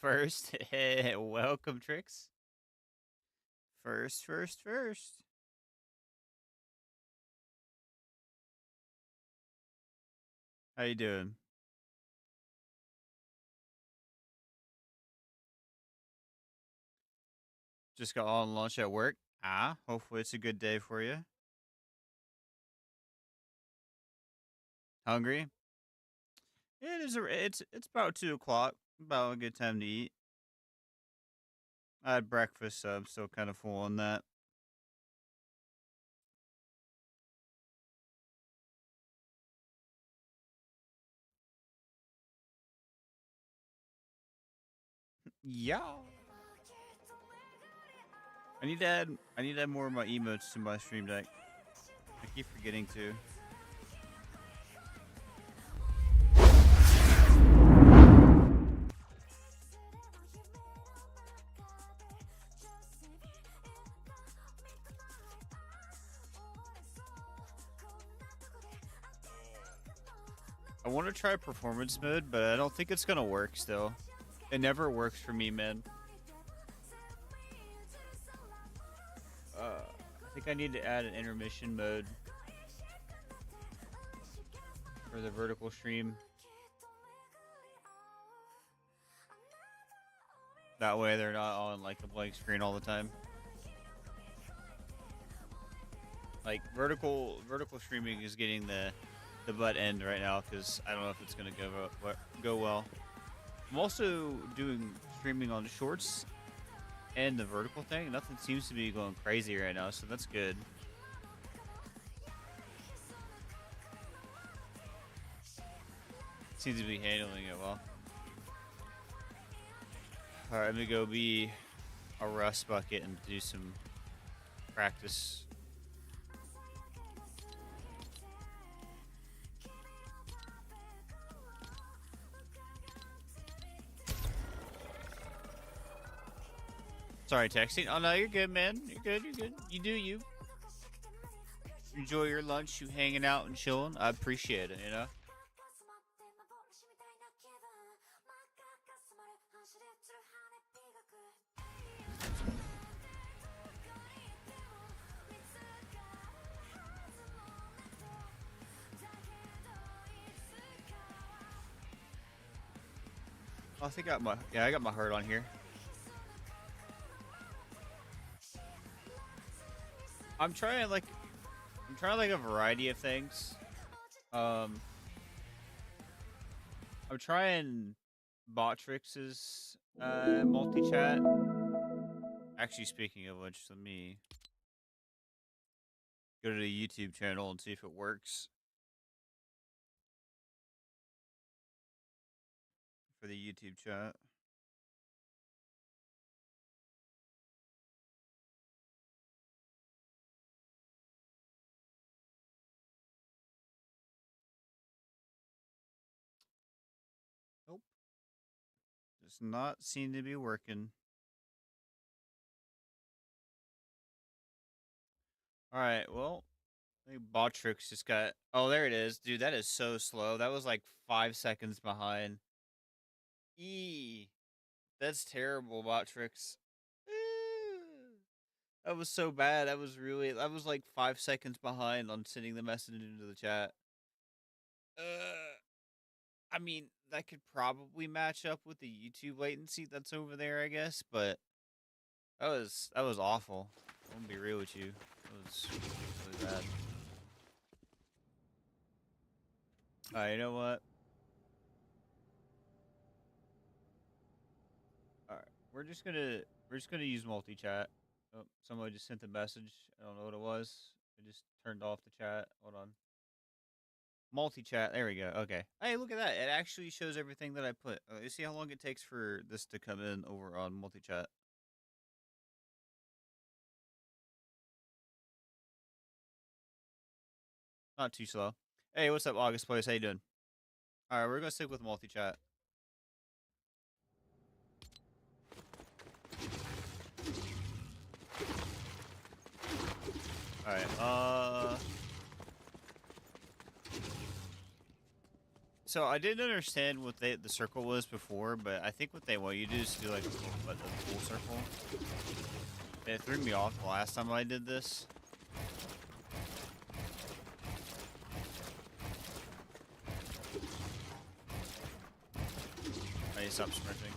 First, welcome, Tricks. First. How you doing? Just got on lunch at work. Hopefully it's a good day for you. Hungry? It is. It's about 2 o'clock. About a good time to eat. I had breakfast, so I'm still kind of full on that. Yeah. I need to add more of my emotes to my stream deck. I keep forgetting to. I want to try performance mode, but I don't think it's gonna work still. It never works for me, man. I think I need to add an intermission mode for the vertical stream. That way they're not on like a blank screen all the time. Like vertical streaming is getting the butt end right now because I don't know if it's gonna go well. I'm also doing streaming on shorts and the vertical thing. Nothing seems to be going crazy right now, so that's good. Seems to be handling it well. Alright, let me go be a rust bucket and do some practice. Sorry, texting. Oh no, you're good, man. You're good. You do you. Enjoy your lunch. You hanging out and chilling. I appreciate it. You know. Oh, I think I got my heart on here. I'm trying like a variety of things. I'm trying Botrix's multi-chat. Actually, speaking of which, let me go to the YouTube channel and see if it works for the YouTube chat. Nope. Does not seem to be working. Alright, well, I think Botrix just got... Oh, there it is. Dude, that is so slow. That was like 5 seconds behind. That's terrible, Botrix. That was so bad. That was like 5 seconds behind on sending the message into the chat. I mean, that could probably match up with the YouTube latency that's over there, I guess, but that was awful. I'm gonna be real with you. It was really bad. Alright, you know what? Alright. We're just gonna use multi-chat. Oh, somebody just sent a message. I don't know what it was. I just turned off the chat. Hold on. Multi-chat. There we go. Okay. Hey, look at that. It actually shows everything that I put. You see how long it takes for this to come in over on multi-chat? Not too slow. Hey, what's up, August Place? How you doing? Alright, we're gonna stick with multi-chat. Alright, So I didn't understand what the circle was before, but I think what they want you to do is do like a full circle. It threw me off the last time I did this. I need to stop sprinting.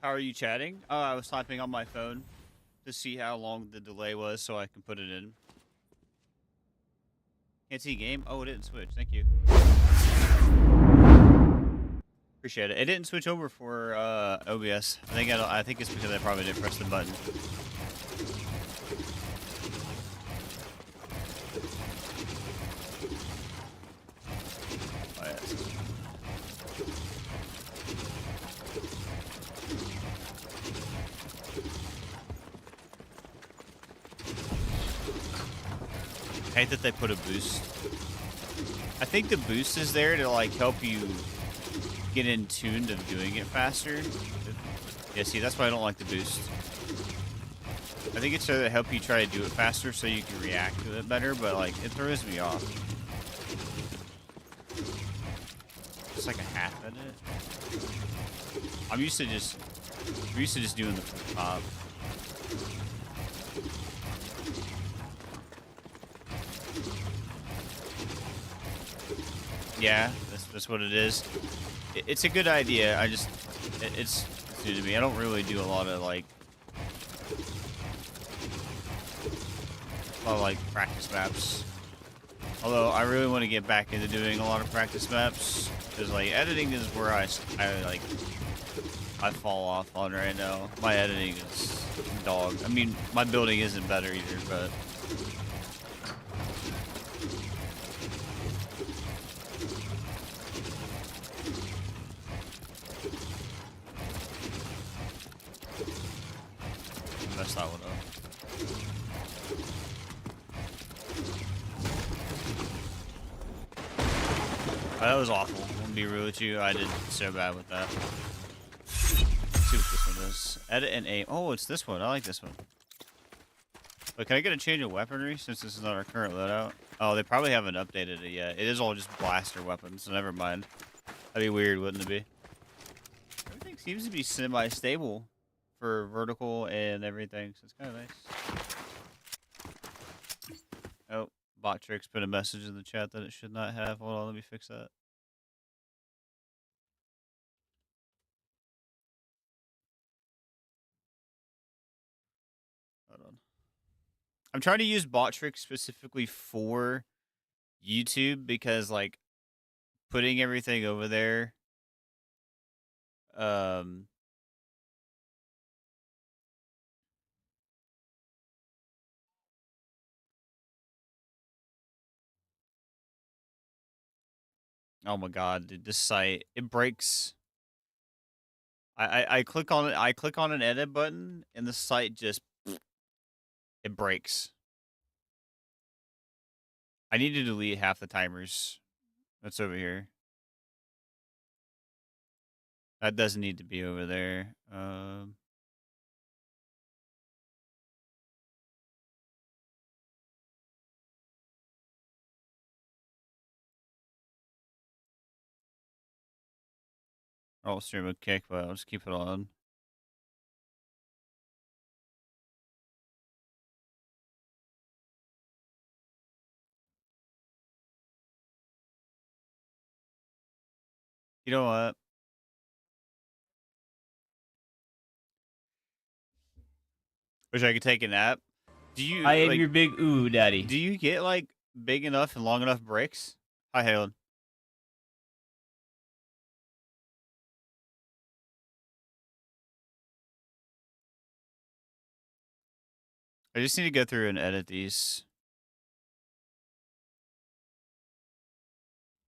How are you chatting? Oh, I was typing on my phone to see how long the delay was so I can put it in. Can't see game? Oh, it didn't switch. Thank you. Appreciate it. It didn't switch over for OBS. I think it's because I probably didn't press the button. Oh, yeah. I hate that they put a boost. I think the boost is there to like help you get in tune to doing it faster. Yeah, see, that's why I don't like the boost. I think it's to help you try to do it faster so you can react to it better, but like it throws me off. It's like a half edit. I'm used to just doing the full top. Yeah, that's what it is. It's a good idea. It's new to me. I don't really do a lot of practice maps. Although I really want to get back into doing a lot of practice maps because like editing is where I fall off on right now. My editing is dog. I mean, my building isn't better either, but. Messed that one up. Oh, that was awful. I'm gonna be real with you. I did so bad with that. Let's see what this one is. Edit and aim. Oh, it's this one. I like this one. But can I get a change of weaponry since this is not our current loadout? Oh, they probably haven't updated it yet. It is all just blaster weapons, so never mind. That'd be weird, wouldn't it be? Everything seems to be semi-stable for vertical and everything, so it's kind of nice. Oh, bot tricks put a message in the chat that it should not have. Hold on, let me fix that. Hold on. I'm trying to use bot tricks specifically for YouTube because like putting everything over there oh my god, dude, this site, it breaks. I click on it, I click on an edit button and the site just it breaks. I need to delete half the timers that's over here. That doesn't need to be over there. I'll stream a kick, but I'll just keep it on. You know what? Wish I could take a nap. Do you I am like? your big ooh daddy. Do you get like big enough and long enough breaks? Hi, Halen. I just need to go through and edit these.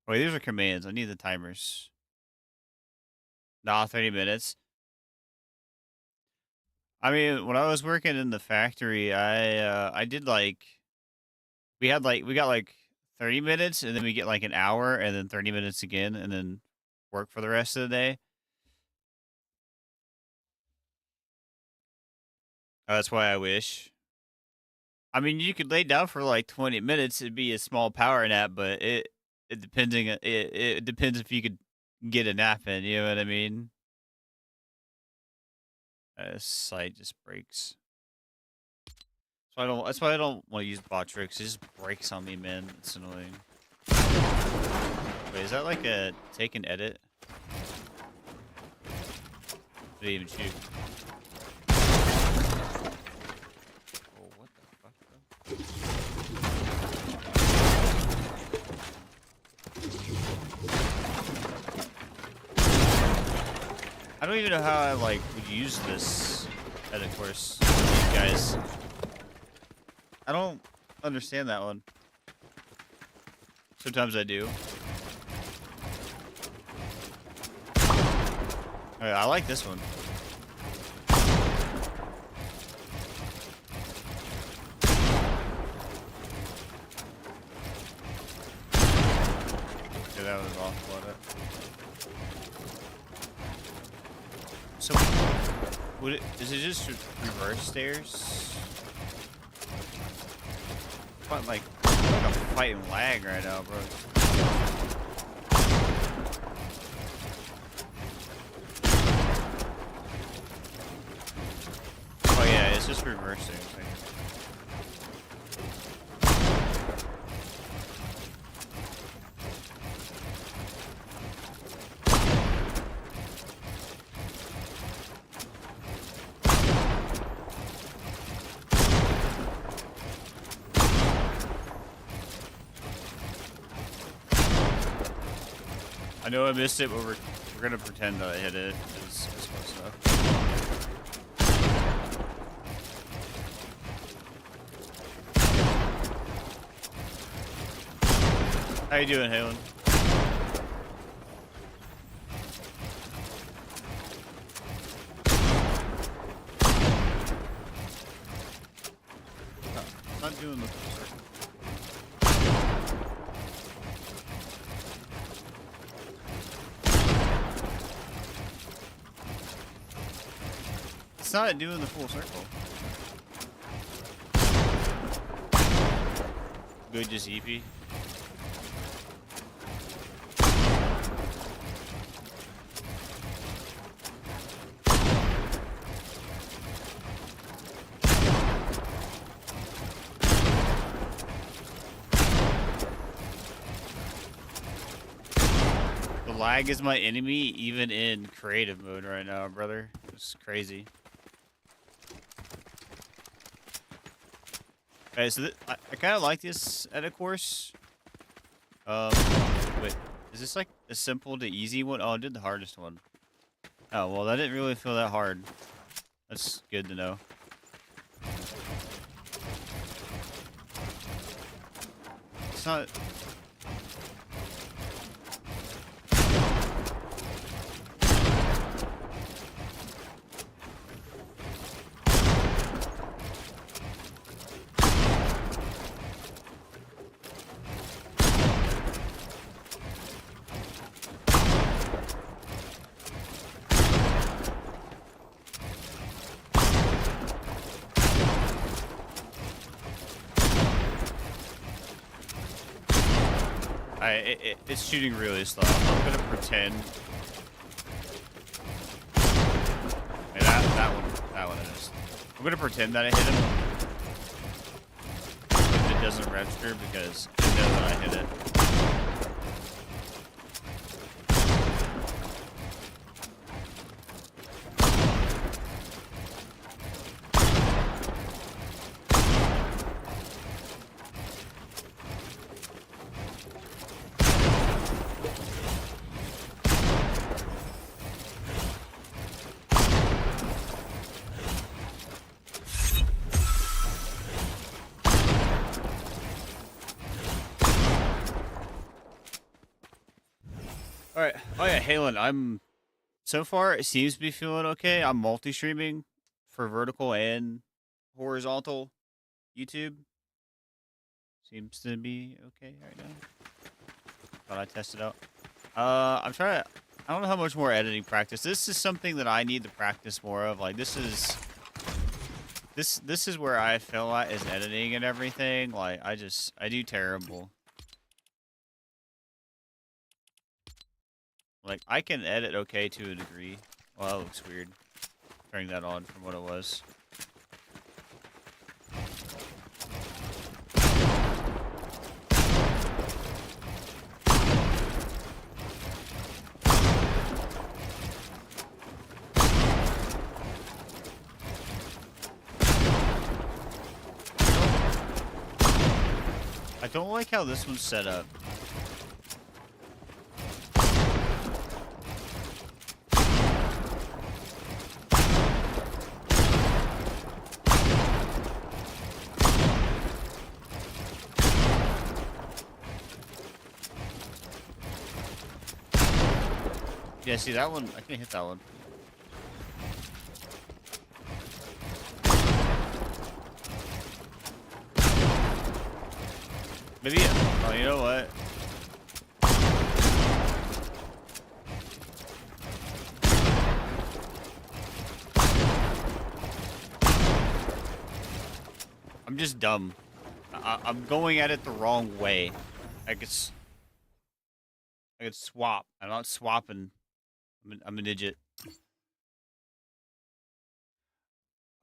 Wait, these are commands. I need the timers. Nah, 30 minutes. I mean, when I was working in the factory, I did like we got like 30 minutes and then we get like an hour and then 30 minutes again and then work for the rest of the day. That's why I wish. I mean, you could lay down for like 20 minutes. It'd be a small power nap, but it depends if you could get a nap in. You know what I mean? Site just breaks. So I don't. That's why I don't want to use bot tricks. It just breaks on me, man. It's annoying. Wait, is that like a take and edit? Did it even shoot? Oh, what the fuck, bro? I don't even know how I like would use this edit course, guys. I don't understand that one. Sometimes I do. Alright, I like this one. Okay, that was awful. So, is it just reverse stairs? I'm like I'm fighting lag right now, bro. Oh yeah, it's just reverse stairs. I know I missed it, but we're gonna pretend that I hit it. It's close enough. How you doing, Halen? I'm not doing the full circle. It's not doing the full circle. Good, just EP. The lag is my enemy, even in creative mode right now, brother. It's crazy. Okay, so I kind of like this edit course. Wait, is this like a simple to easy one? Oh, I did the hardest one. Oh, well, that didn't really feel that hard. That's good to know. It's not... it's shooting really slow. I'm gonna pretend. Hey, that one it is. I'm gonna pretend that I hit him. If it doesn't register because it knows that I hit it. Oh yeah, Halen, so far it seems to be feeling okay. I'm multi-streaming for vertical and horizontal YouTube. Seems to be okay right now. Thought I'd test it out. I'm trying to. I don't know how much more editing practice. This is something that I need to practice more of. Like this is where I fail at is editing and everything. Like I do terrible. Like I can edit okay to a degree. Well, that looks weird. Turning that on from what it was. I don't like how this one's set up. Yeah, see that one? I can't hit that one. Maybe. Oh, you know what? I'm just dumb. I'm going at it the wrong way. I could swap. I'm not swapping. I'm an idiot.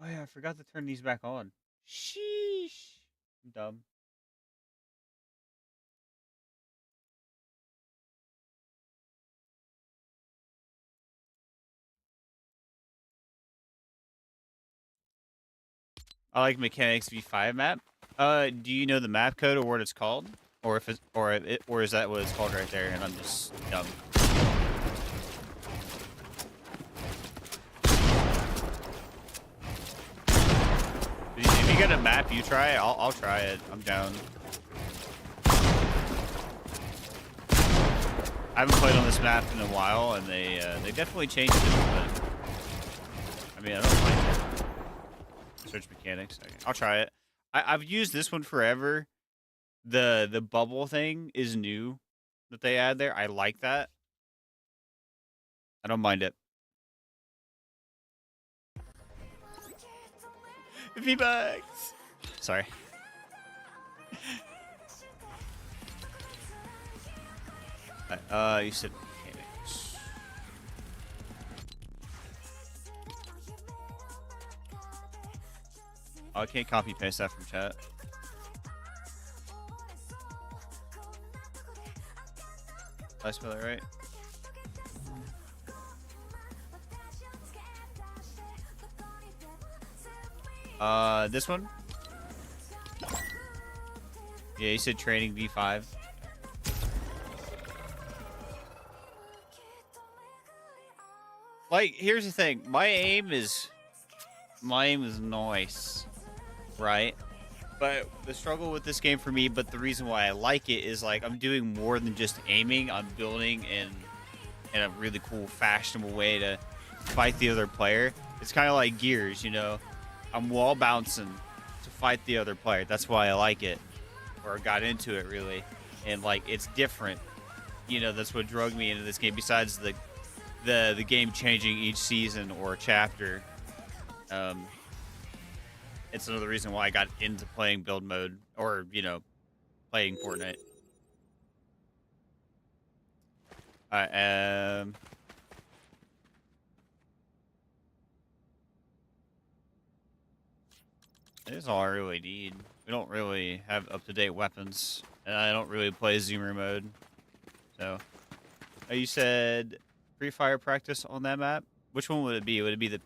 Oh yeah, I forgot to turn these back on. Sheesh. I'm dumb. I like Mechanics V5 map. Do you know the map code or what it's called? Or if it's or is that what it's called right there and I'm just dumb? If you get a map, you try it. I'll try it. I'm down. I haven't played on this map in a while, and they definitely changed it. But I mean, I don't mind it. Search mechanics. Okay. I'll try it. I've used this one forever. The bubble thing is new that they add there. I like that. I don't mind it. V-Bucks! Sorry. You said mechanics. Oh, I can't copy paste that from chat. Did I spell that right? This one? Yeah, you said training V5. Like, here's the thing. My aim is nice, right? But the struggle with this game for me, but the reason why I like it is like I'm doing more than just aiming. I'm building in a really cool, fashionable way to fight the other player. It's kind of like Gears, you know. I'm wall bouncing to fight the other player. That's why I like it, or got into it really. And like it's different, you know. That's what drug me into this game. Besides the game changing each season or chapter, it's another reason why I got into playing build mode or you know playing Fortnite. That's all I really need. We don't really have up-to-date weapons, and I don't really play zoomer mode. So, you said free fire practice on that map? Which one would it be? Would it be the...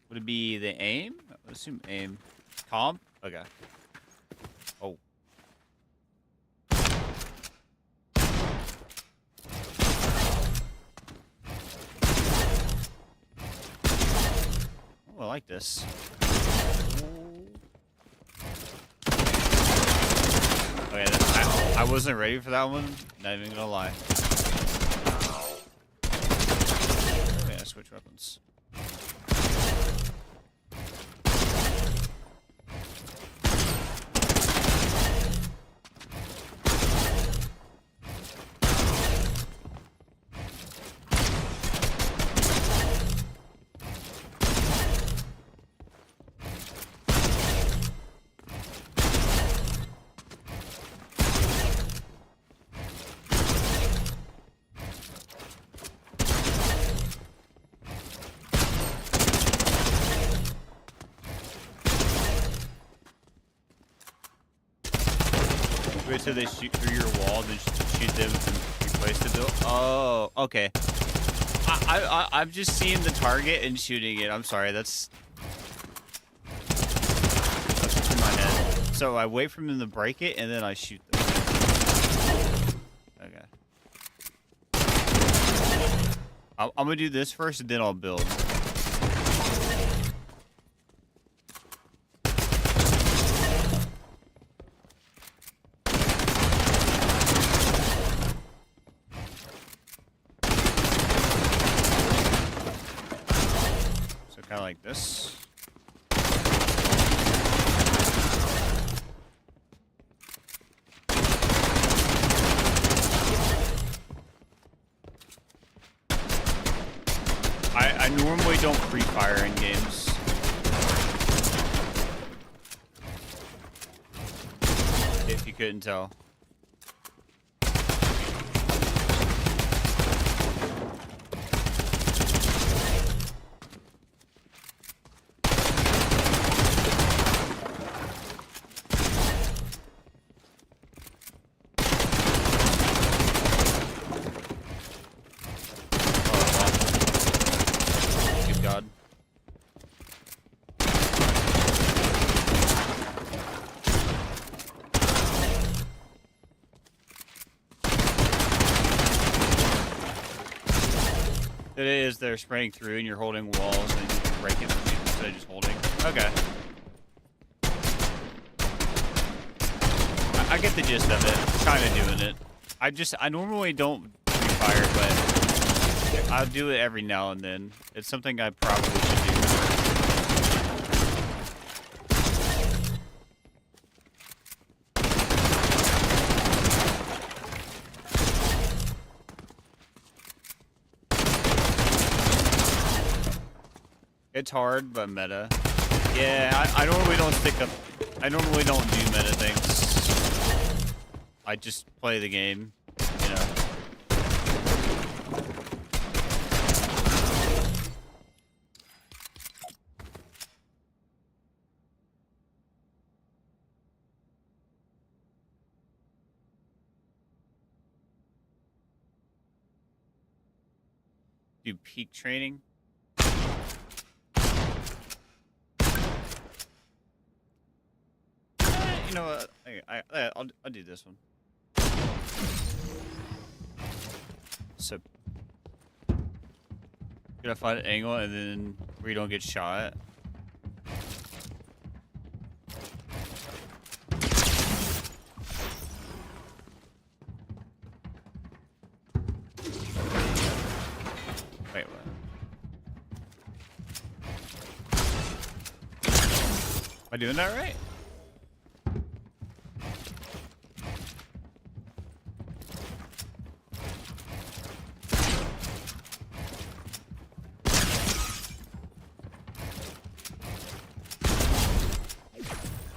would it be the aim? I would assume aim. Comp? Okay. Oh. Oh, I like this. I wasn't ready for that one. Not even gonna lie. Yeah, switch weapons. Wait till they shoot through your wall, then shoot them and replace the build. Oh, okay. I'm just seeing the target and shooting it. I'm sorry, that's what's in my head. So I wait for them to break it and then I shoot them. Okay. I'm gonna do this first and then I'll build. Kind of like this. I normally don't pre-fire in games. If you couldn't tell. It is, they're spraying through and you're holding walls and you can break it instead of just holding. Okay. I get the gist of it. Kind of doing it. I normally don't pre-fire, but I'll do it every now and then. It's something I probably should do. It's hard, but meta. Yeah, I normally don't stick up. I normally don't do meta things. I just play the game, you know. Do peak training. You know what? I'll do this one. So, gotta find an angle and then where you don't get shot. Wait, what? Am I doing that right?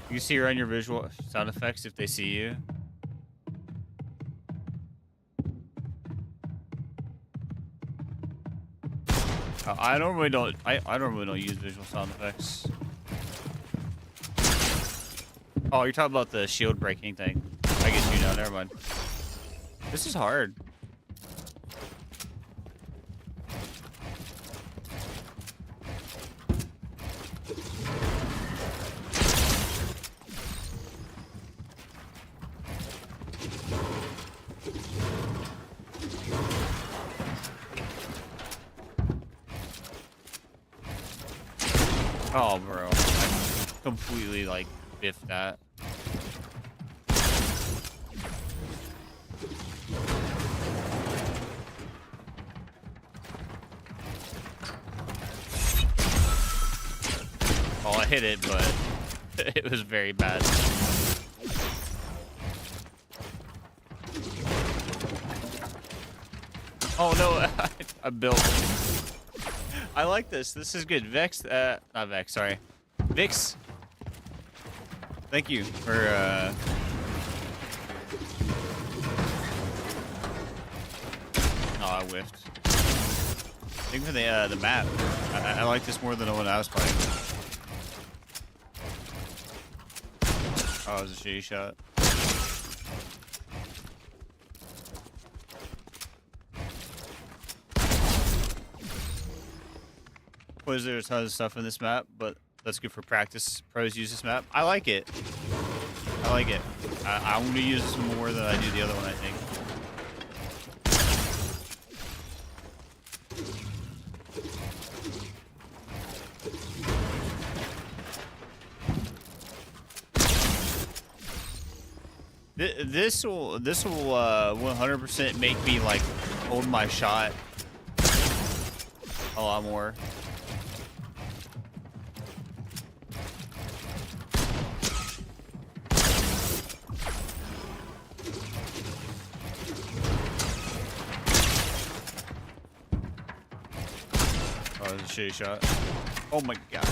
You can see her on your visual sound effects if they see you. I normally don't. I normally don't use visual sound effects. Oh, you're talking about the shield breaking thing. I get you now. Never mind. This is hard. Oh, bro. I completely, like, biffed that. hit it, but it was very bad. Oh no, I built. I like this. This is good. Vex, not Vex, sorry. Vix. Thank you for, Oh, I whiffed. Thank you for the map. I like this more than the one I was playing. Oh, it was a shitty shot. There's tons of stuff in this map, but that's good for practice. Pros use this map. I like it. I like it. I'm going to use this more than I do the other one, I think. This will 100% make me like hold my shot a lot more. Oh, that was a shitty shot. Oh my god.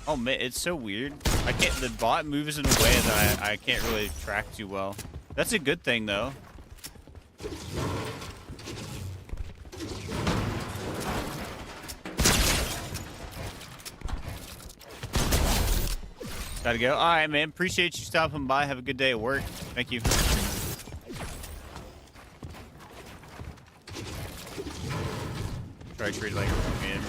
Oh man, it's so weird. I can't. The bot moves in a way that I can't really track too well. That's a good thing though. Gotta go. All right, man. Appreciate you stopping by. Have a good day at work. Thank you. Try to treat it like a man.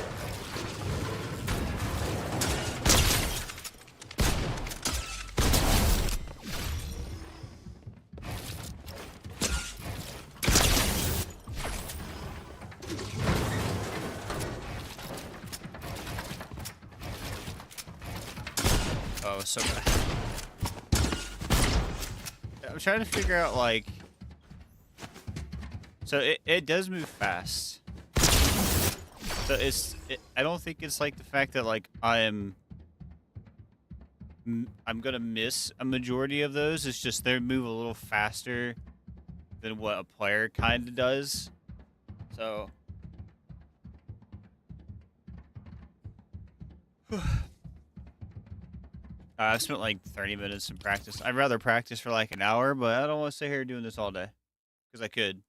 Oh, so bad. I'm trying to figure out, like... So, it does move fast. So, I don't think it's, like, the fact that, like, I'm gonna miss a majority of those. It's just they move a little faster than what a player kind of does. So... I've spent like 30 minutes in practice. I'd rather practice for like an hour, but I don't want to sit here doing this all day. Because I could.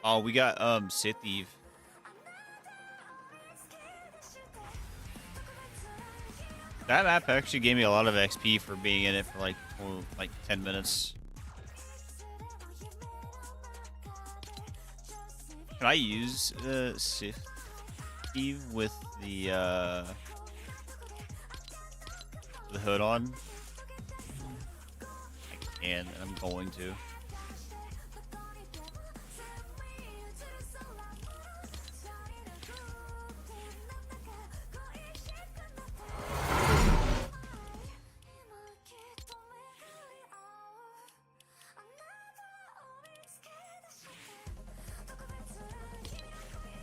Oh, we got Sith Eve. That map actually gave me a lot of XP for being in it for like 10 minutes. Can I use Sith Eve with the hood on? I can, and I'm going to.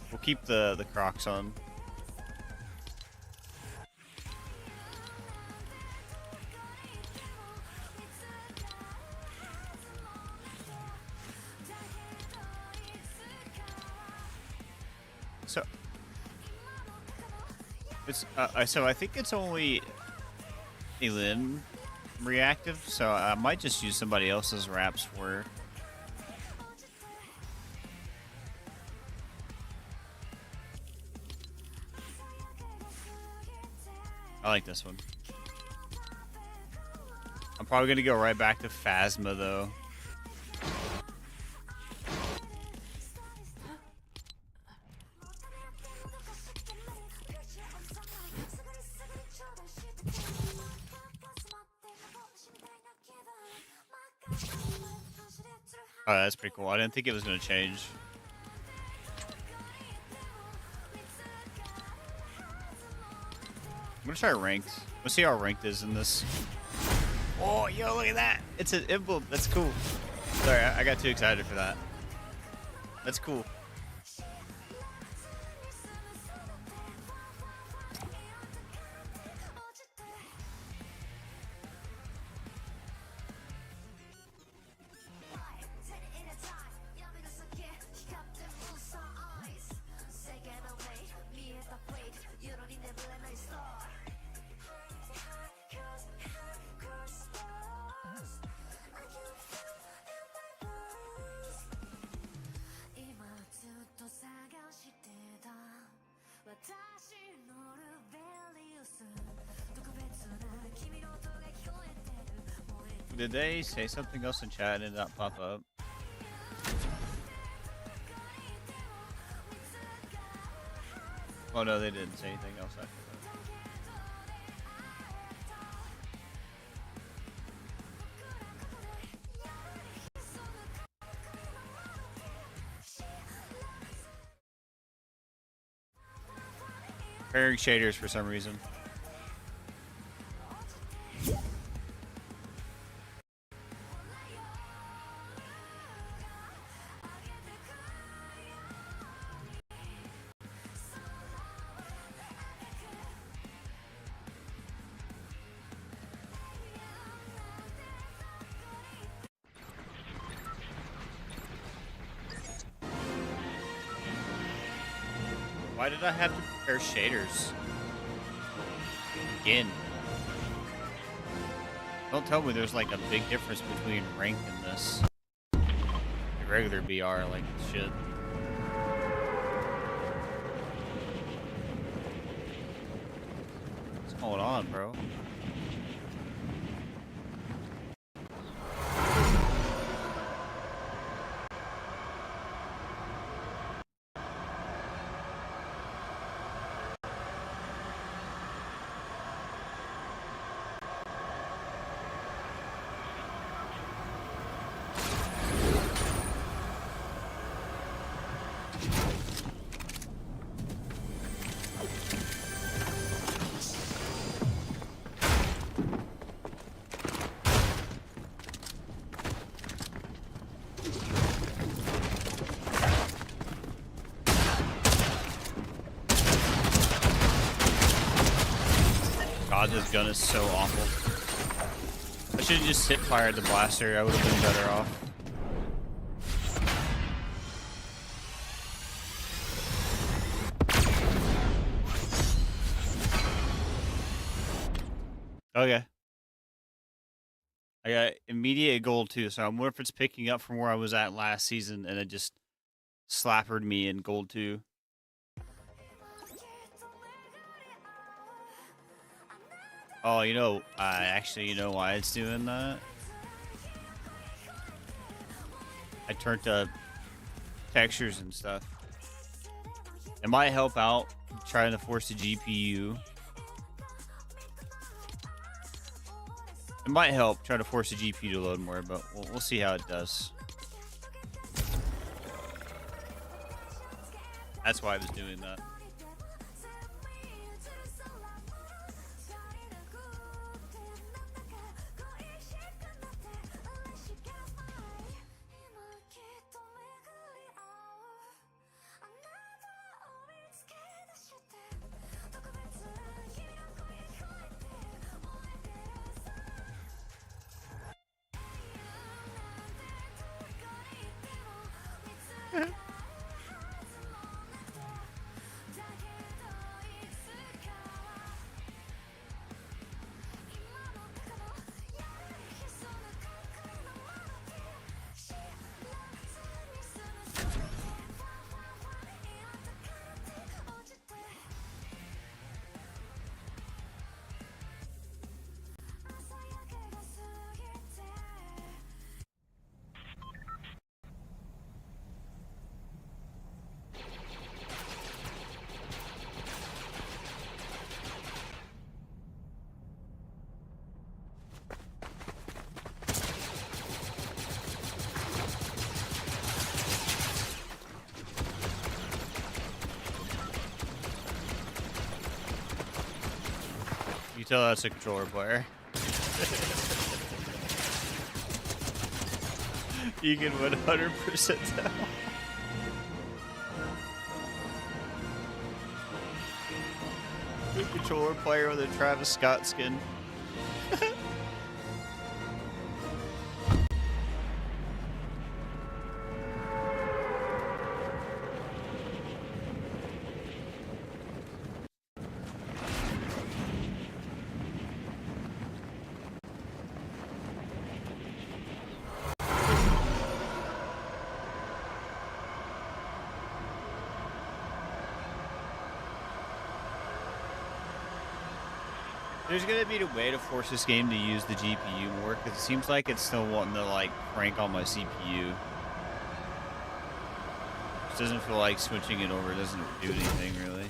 We'll keep the Crocs on. So it's so I think it's only a limb reactive, so I might just use somebody else's wraps for. I like this one. I'm probably gonna go right back to Phasma though. Oh, that's pretty cool. I didn't think it was gonna change. I'm gonna try ranked. Let's see how ranked is in this. Oh, yo, look at that. It's an emblem. That's cool. Sorry, I got too excited for that. That's cool. Did they say something else in chat and did not pop up? Oh no, they didn't say anything else after that. Pairing shaders for some reason. Why did I have to prepare shaders? Again. Don't tell me there's like a big difference between rank and this. The regular BR, like shit. What's going on, bro? God, this gun is so awful. I should have just hip fired the blaster. I would have been better off. Okay. I got immediate gold too, so I wonder if it's picking up from where I was at last season and it just slappered me in gold 2. Oh, you know, actually, you know why it's doing that? I turned up textures and stuff. It might help out trying to force the GPU. It might help try to force the GPU to load more, but we'll see how it does. That's why I was doing that. tell that's a controller player. You can 100% tell. The controller player with a Travis Scott skin. There's gonna be a way to force this game to use the GPU more, because it seems like it's still wanting to like crank on my CPU. It doesn't feel like switching it over doesn't do anything really.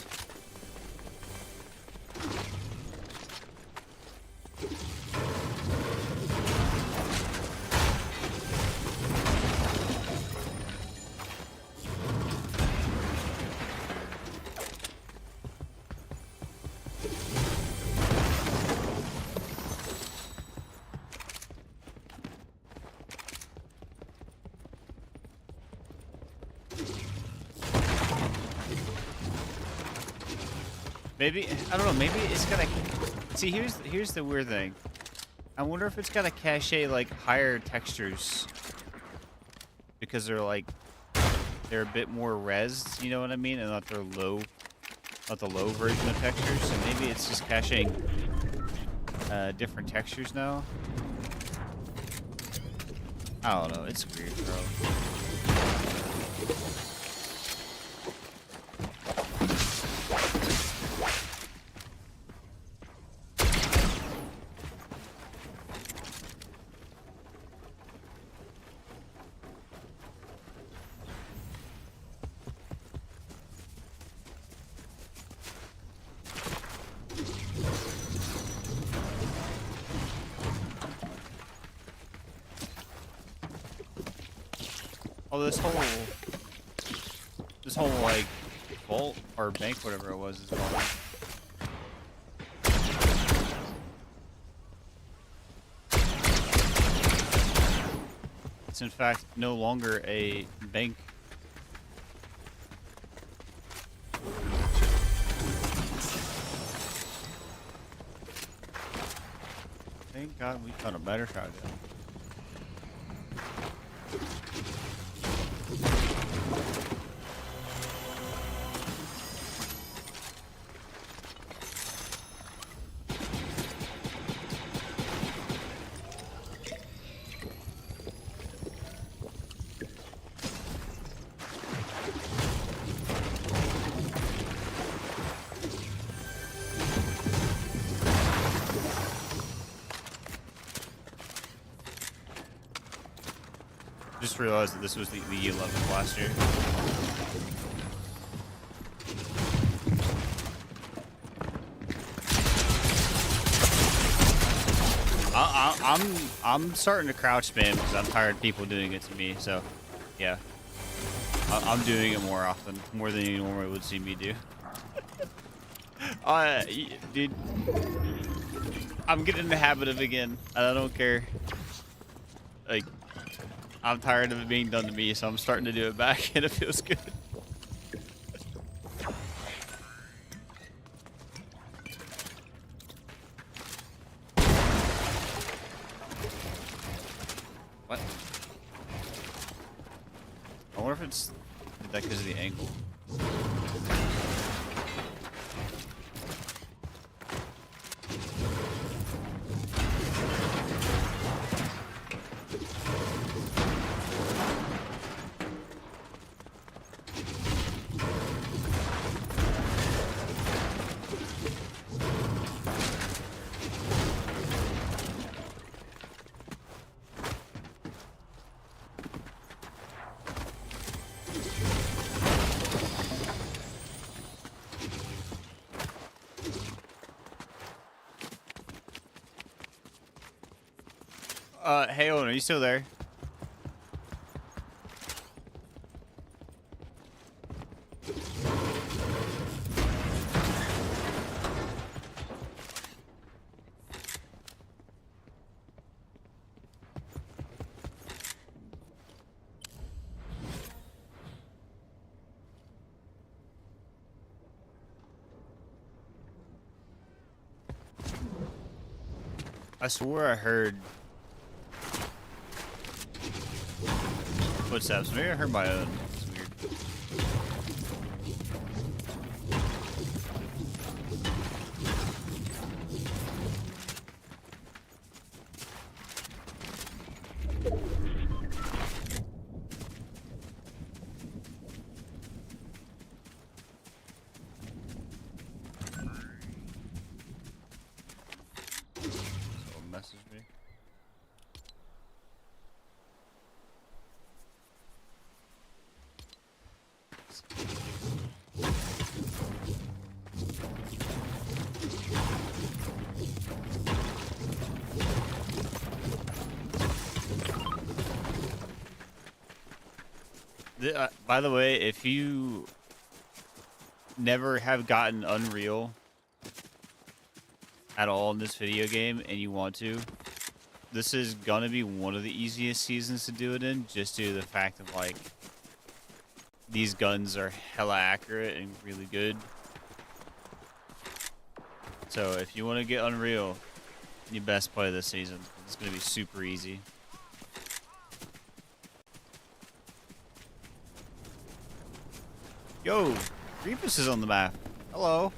Maybe, I don't know, maybe it's gonna... See, here's the weird thing. I wonder if it's gonna cache, like, higher textures. Because they're a bit more res, you know what I mean? And not the low version of textures. So maybe it's just caching different textures now. I don't know, it's weird, bro. Oh, this whole like vault or bank, whatever it was, is gone. It's in fact no longer a bank. Thank God we found a better shotgun. Just realized that this was the 11th last year. I'm starting to crouch spam because I'm tired of people doing it to me. So, yeah, I'm doing it more often, more than you normally would see me do. Dude, I'm getting in the habit of it again. I don't care. Like, I'm tired of it being done to me, so I'm starting to do it back, and it feels good. What? I wonder if it's that because of the angle. Hey Owen, are you still there? I swore I heard footsteps. Maybe I heard my own. It's weird. Someone messaged me. By the way, if you never have gotten Unreal at all in this video game and you want to, this is gonna be one of the easiest seasons to do it in, just due to the fact of like these guns are hella accurate and really good. So if you want to get Unreal, you best play this season. It's gonna be super easy. Yo, Reapus is on the map. Hello.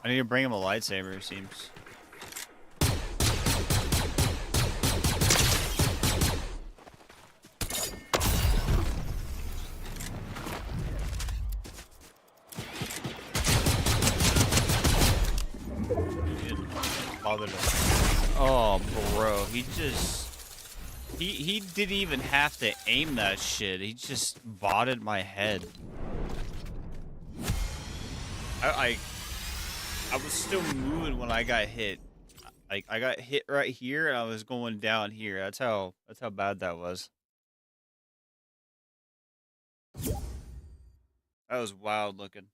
I need to bring him a lightsaber, it seems. He didn't bother to... Oh, bro, he didn't even have to aim that shit. He just botted my head. I was still moving when I got hit. Like I got hit right here and I was going down here. That's how bad that was. That was wild looking.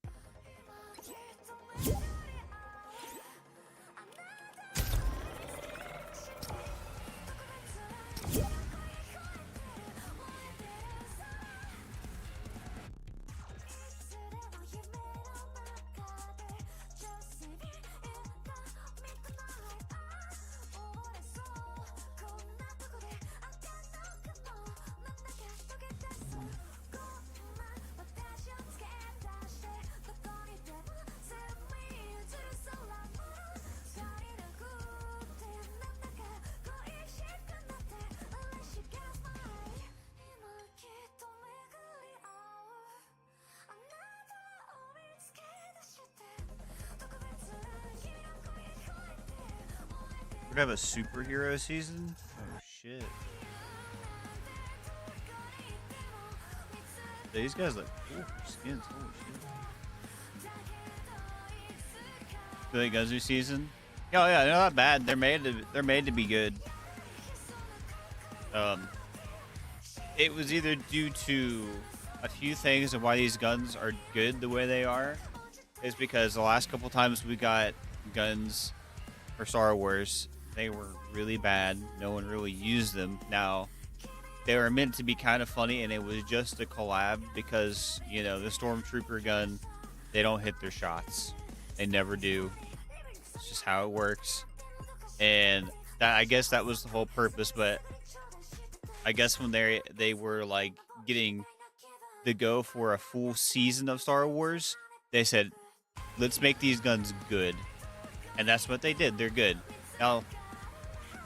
We're gonna have a superhero season? Oh shit. These guys look cool for skins, holy shit. Feel like Guzu season? Oh yeah, they're not bad. They're made to be good. It was either due to a few things of why these guns are good the way they are. Is because the last couple times we got guns for Star Wars, they were really bad. No one really used them. Now, they were meant to be kind of funny, and it was just a collab because, you know, the Stormtrooper gun, they don't hit their shots. They never do. It's just how it works. And that, I guess that was the whole purpose, but I guess when they were, like, getting the go for a full season of Star Wars, they said, let's make these guns good. And that's what they did. They're good. Now,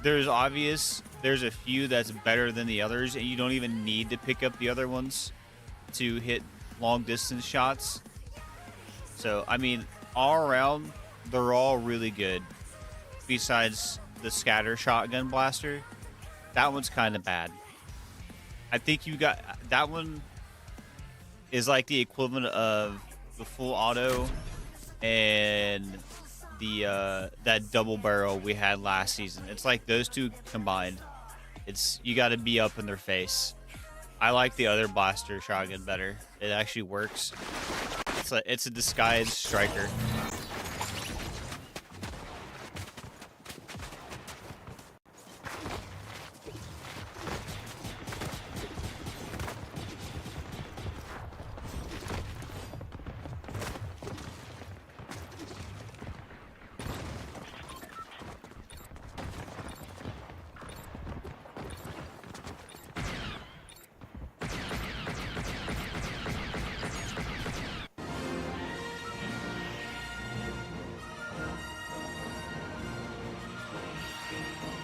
there's a few that's better than the others, and you don't even need to pick up the other ones to hit long distance shots. So, I mean, all around, they're all really good. Besides the scatter shotgun blaster, that one's kind of bad. I think you got that one is like the equivalent of the full auto and the that double barrel we had last season. It's like those two combined. It's you got to be up in their face. I like the other blaster shotgun better. It actually works. It's a disguised striker.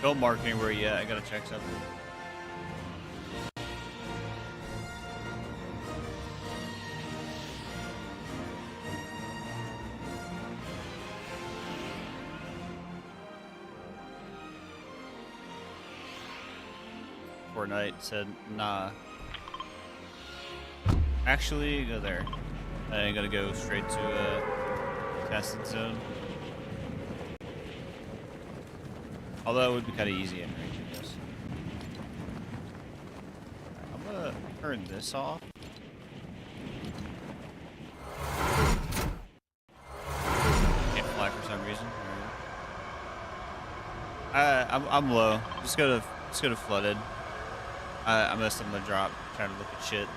Don't mark me where you at. I gotta check something. Fortnite said, nah. Actually, go there. I gotta go straight to tested zone. Although it would be kind of easy in range, I guess. I'm gonna turn this off. Can't fly for some reason. I'm low. Just go to flooded. I missed on the drop. Trying to look at shit.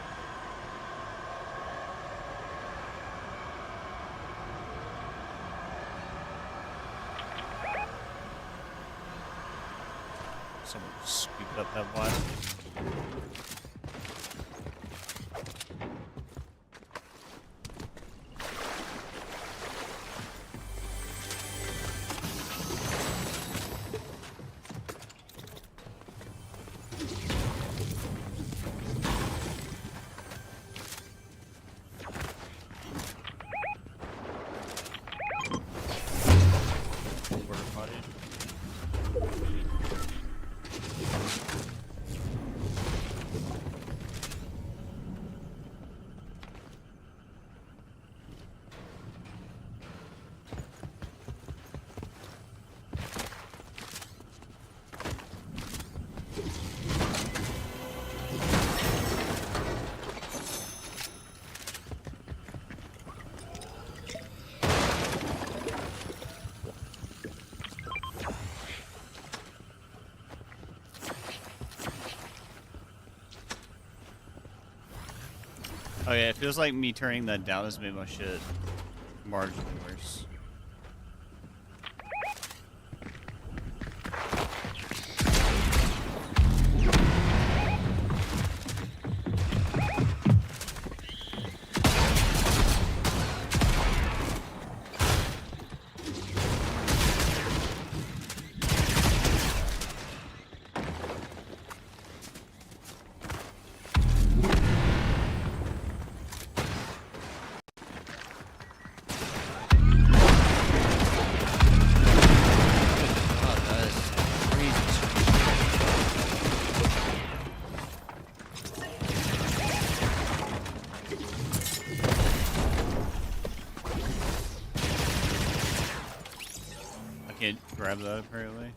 Someone scooped up that blast. Oh yeah, it feels like me turning that down has made my shit marginally worse. Can't grab that apparently.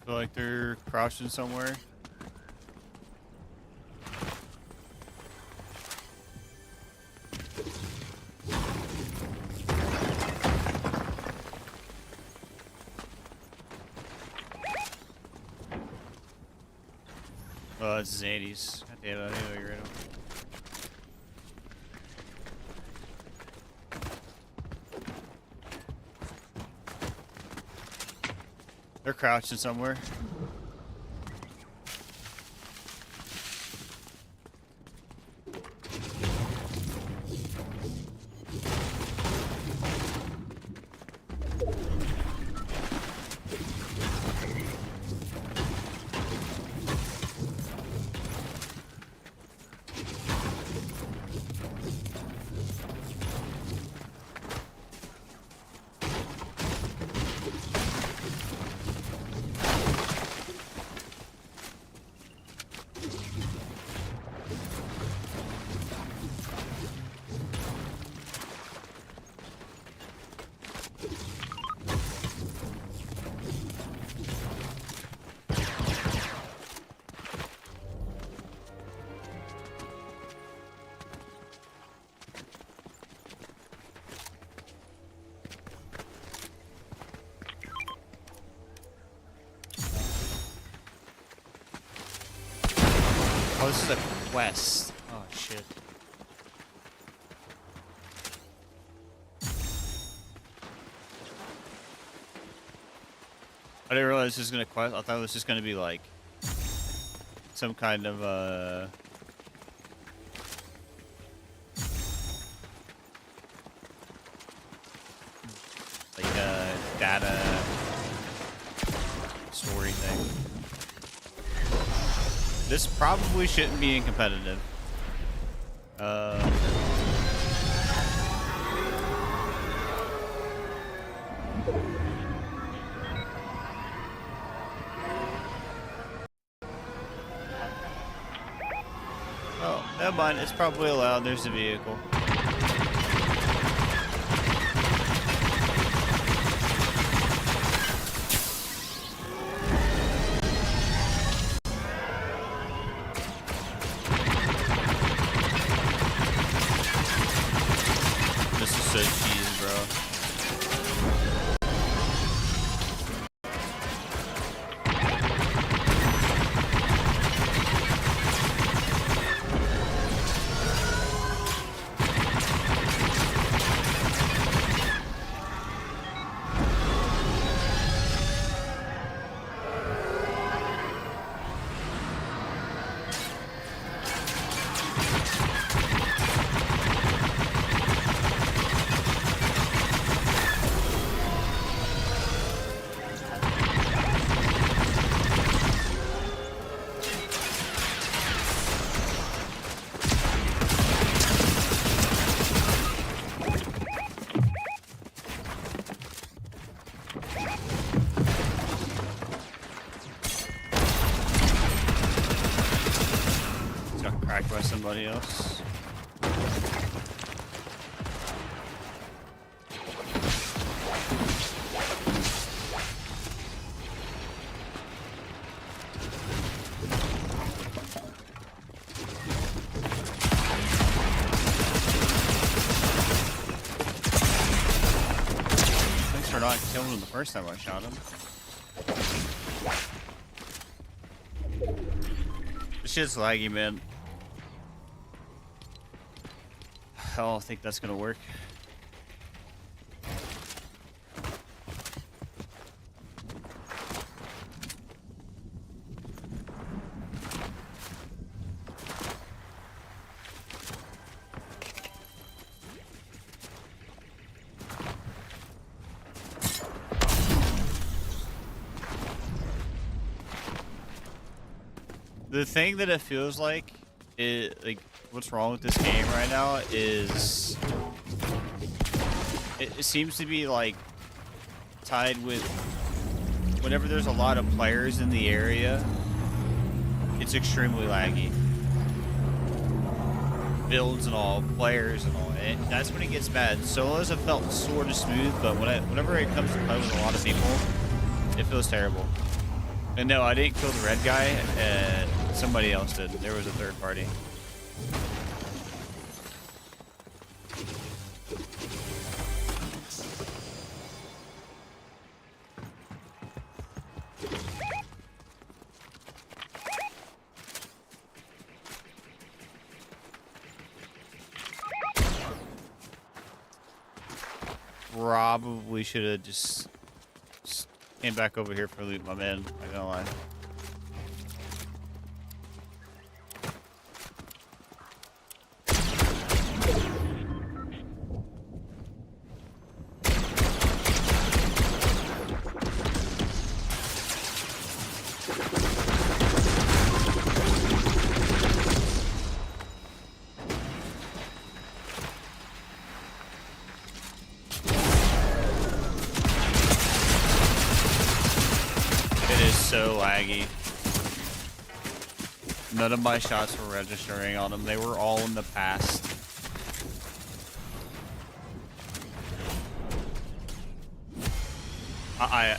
Feel like they're crouching somewhere. Oh, it's Zadie's. God damn it, I didn't know you were in him. They're crouching somewhere. Oh, this is a quest. Oh, shit. I didn't realize this was gonna quest. I thought it was just gonna be like some kind of data story thing. This probably shouldn't be in competitive. Oh, never mind. It's probably allowed. There's a vehicle. This is so cheesy, bro. By somebody else. Thanks for not killing him the first time I shot him. This shit's laggy, man. I don't think that's gonna work. The thing that it feels like is like what's wrong with this game right now is it seems to be like tied with whenever there's a lot of players in the area, it's extremely laggy. Builds and all, players and all, and that's when it gets bad. Solos have felt sort of smooth, but whenever it comes to play with a lot of people, it feels terrible. And no, I didn't kill the red guy. Somebody else did. There was a third party. Probably should have just Came back over here for loot, my man. Not gonna lie. So laggy. None of my shots were registering on them. They were all in the past.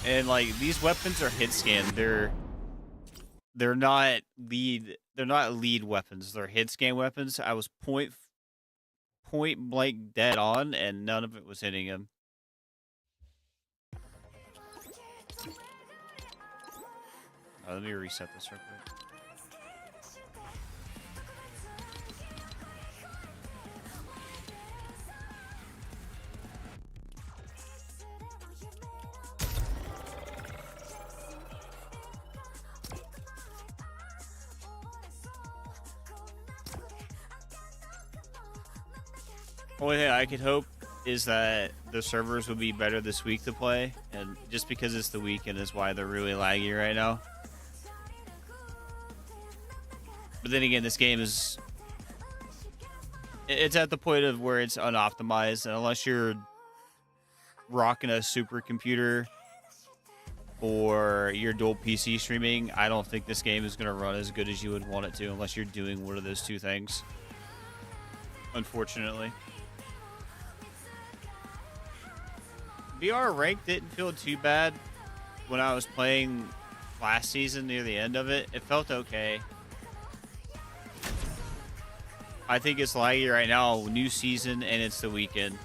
And like these weapons are hit scan. They're not lead weapons. They're hit scan weapons. I was point blank dead on, and none of it was hitting him. Let me reset this real quick. Only thing I could hope is that the servers will be better this week to play, and just because it's the weekend is why they're really laggy right now. But then again, this game is... It's at the point of where it's unoptimized, and unless you're rocking a supercomputer or you're dual PC streaming, I don't think this game is going to run as good as you would want it to unless you're doing one of those two things. Unfortunately. VR ranked didn't feel too bad when I was playing last season near the end of it. It felt okay. I think it's laggy right now, new season, and it's the weekend.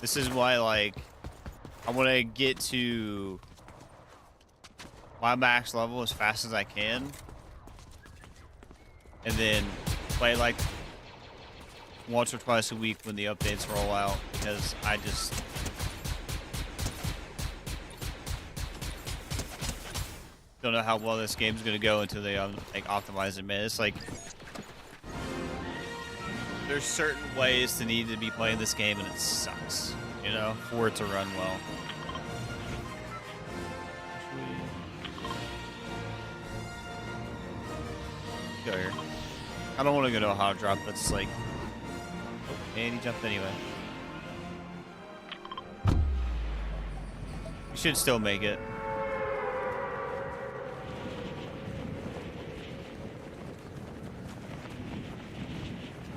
This is why, like, I want to get to my max level as fast as I can. And then play like once or twice a week when the updates roll out, because I just don't know how well this game's gonna go until they like optimize it, man. It's like there's certain ways to need to be playing this game, and it sucks, you know, for it to run well. Go here. I don't want to go to a hot drop that's like... Oh, and he jumped anyway. We should still make it.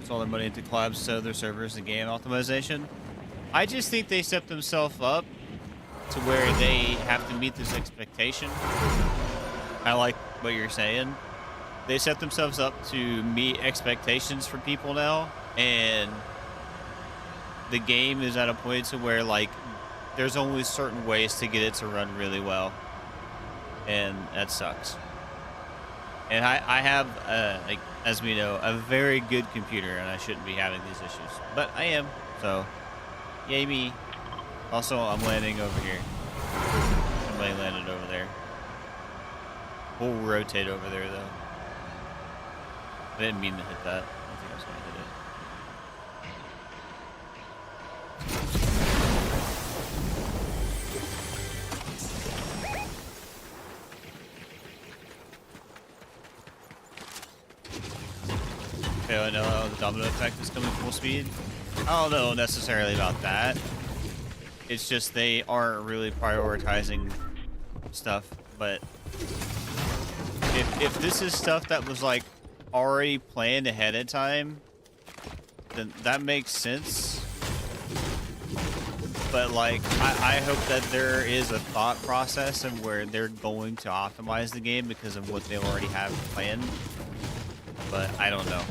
It's all their money into collabs, so their servers and game optimization. I just think they set themselves up to where they have to meet this expectation. I like what you're saying. They set themselves up to meet expectations for people now, and the game is at a point to where, like, there's only certain ways to get it to run really well, and that sucks. And I have, like, as we know, a very good computer, and I shouldn't be having these issues, but I am, so yay me. Also, I'm landing over here. Somebody landed over there. We'll rotate over there, though. I didn't mean to hit that. I don't think I was going to hit it. Okay, I know how the domino effect is coming full speed. I don't know necessarily about that. It's just they aren't really prioritizing stuff. But if this is stuff that was like already planned ahead of time, then that makes sense. But like, I hope that there is a thought process and where they're going to optimize the game because of what they already have planned. But I don't know.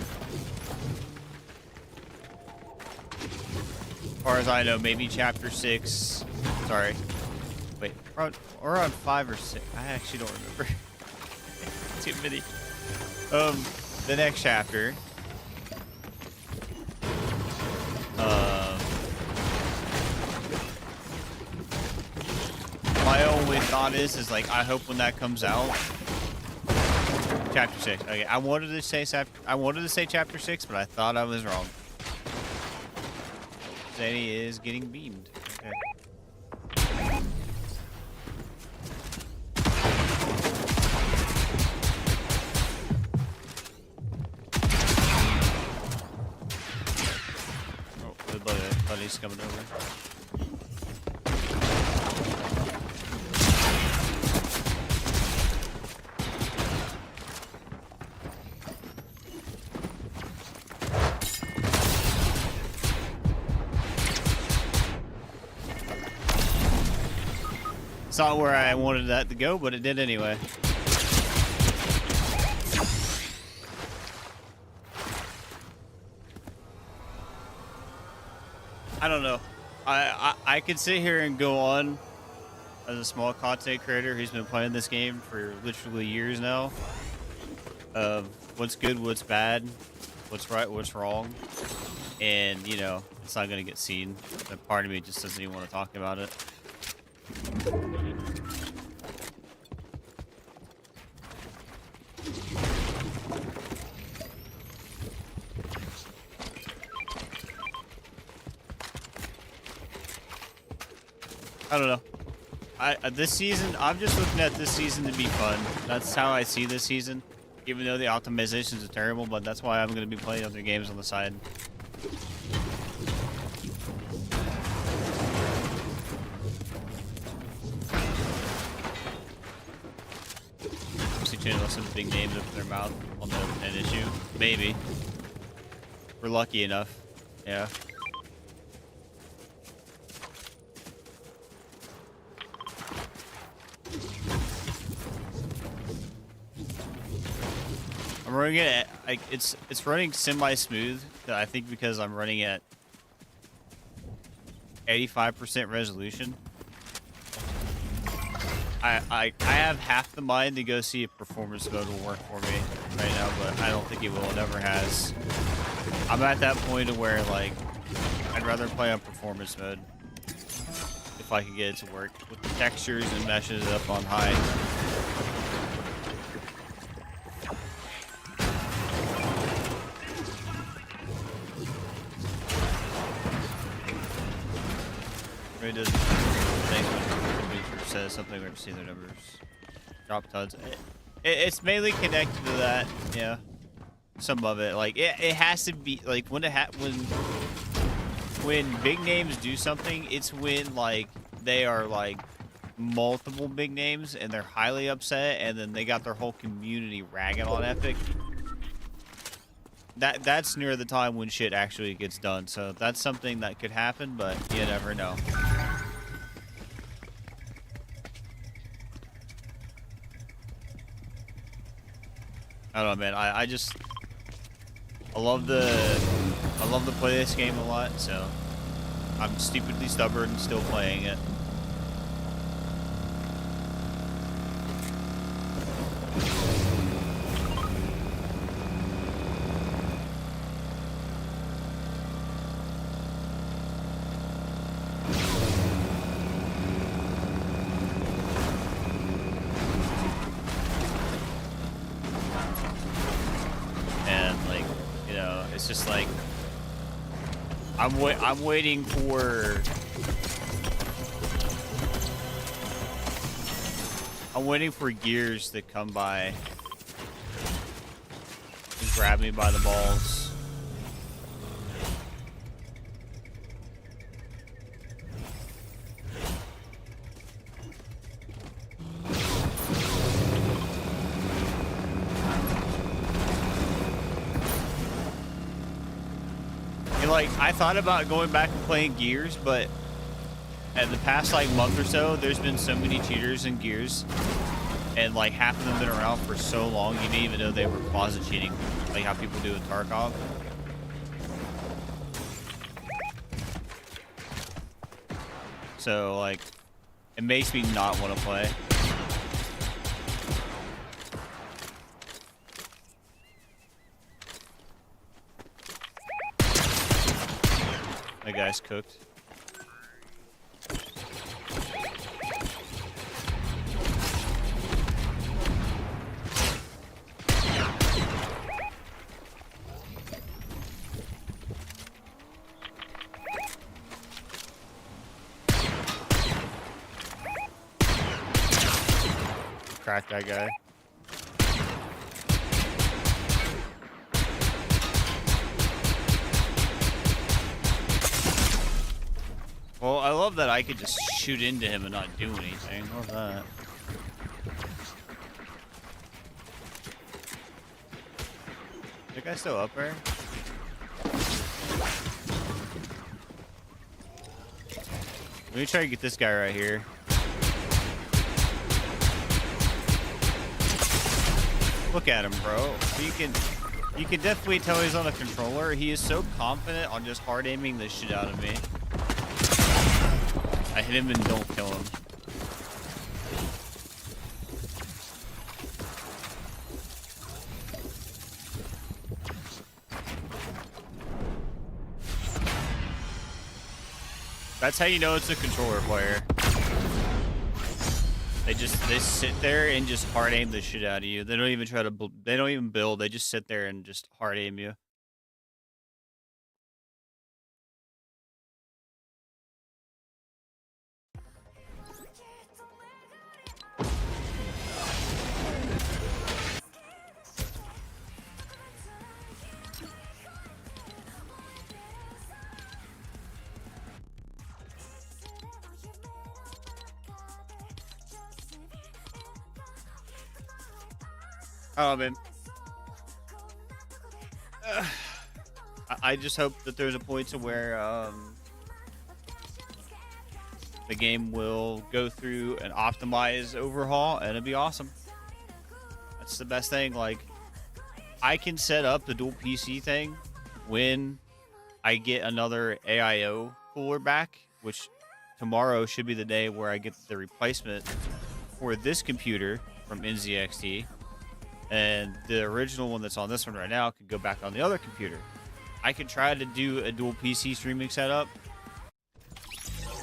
As far as I know, maybe Chapter 6 Sorry. Wait, we're on 5 or 6. I actually don't remember. Too many. The next chapter. My only thought is like I hope when that comes out. Chapter 6. Okay, I wanted to say chapter 6, but I thought I was wrong. Zany is getting beamed. Okay. Oh, the buddy's coming over. It's not where I wanted that to go, but it did anyway. I don't know. I could sit here and go on as a small content creator who's been playing this game for literally years now. Of what's good, what's bad, what's right, what's wrong, and you know it's not gonna get seen. But part of me just doesn't even want to talk about it. I don't know. This season, I'm just looking at this season to be fun. That's how I see this season. Even though the optimizations are terrible, but that's why I'm going to be playing other games on the side. Channel some big names open their mouth on an issue. Maybe. We're lucky enough. Yeah. I'm running it at, like it's running semi-smooth. I think because I'm running at 85% resolution. I have half the mind to go see if performance mode will work for me right now, but I don't think it will. It never has. I'm at that point where like I'd rather play on performance mode if I could get it to work with the textures and meshes up on high. It doesn't says something or see their numbers drop tons. It's mainly connected to that, yeah. Some of it, like it has to be like when big names do something, it's when like they are like multiple big names and they're highly upset, and then they got their whole community ragging on Epic. That's near the time when shit actually gets done. So that's something that could happen, but you never know. I don't know, man. I love to play this game a lot, so I'm stupidly stubborn still playing it. It's just like I'm waiting for gears to come by and grab me by the balls. Like, I thought about going back and playing Gears, but in the past like month or so, there's been so many cheaters in Gears, and like half of them have been around for so long, you didn't even know they were closet cheating, like how people do with Tarkov. So like It makes me not want to play. That guy's cooked. Crack that guy. Well, I love that I could just shoot into him and not do anything. Love that. That guy still up there? Let me try to get this guy right here. Look at him, bro. You can definitely tell he's on a controller. He is so confident on just hard aiming the shit out of me. I hit him and don't kill him. That's how you know it's a controller player. They sit there and just hard aim the shit out of you. They don't even try to. They don't even build. They just sit there and just hard aim you. Oh man. I just hope that there's a point to where the game will go through an optimized overhaul and it'll be awesome. That's the best thing. Like, I can set up the dual PC thing when I get another AIO cooler back, which tomorrow should be the day where I get the replacement for this computer from NZXT. And the original one that's on this one right now could go back on the other computer. I could try to do a dual PC streaming setup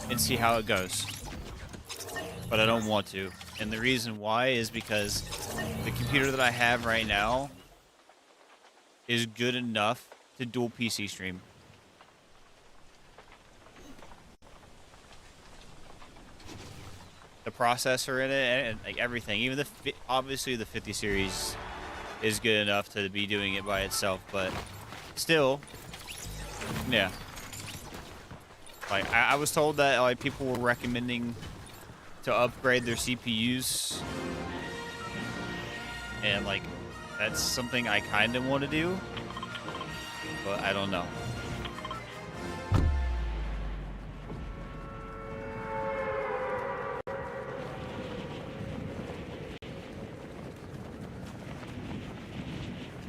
and see how it goes. But I don't want to. And the reason why is because the computer that I have right now is good enough to dual PC stream. The processor in it and like everything, even obviously the 50 series is good enough to be doing it by itself, but still, yeah. Like I was told that like people were recommending to upgrade their CPUs, and like that's something I kind of want to do, but I don't know.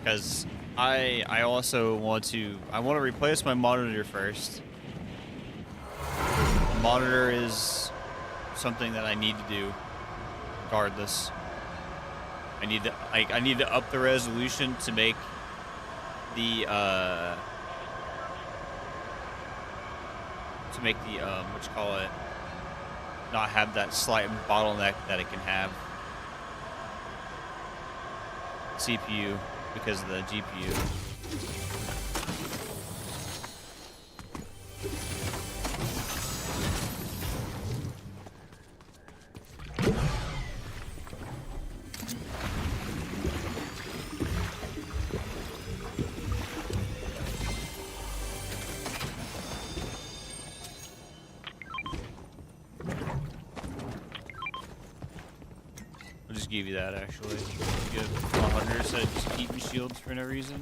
Because I also want to replace my monitor first. The monitor is something that I need to do regardless. I need to up the resolution to make the what you call it, not have that slight bottleneck that it can have. CPU. Because of the GPU. I'll just give you that actually. You get 100 instead of just keeping shields for no reason.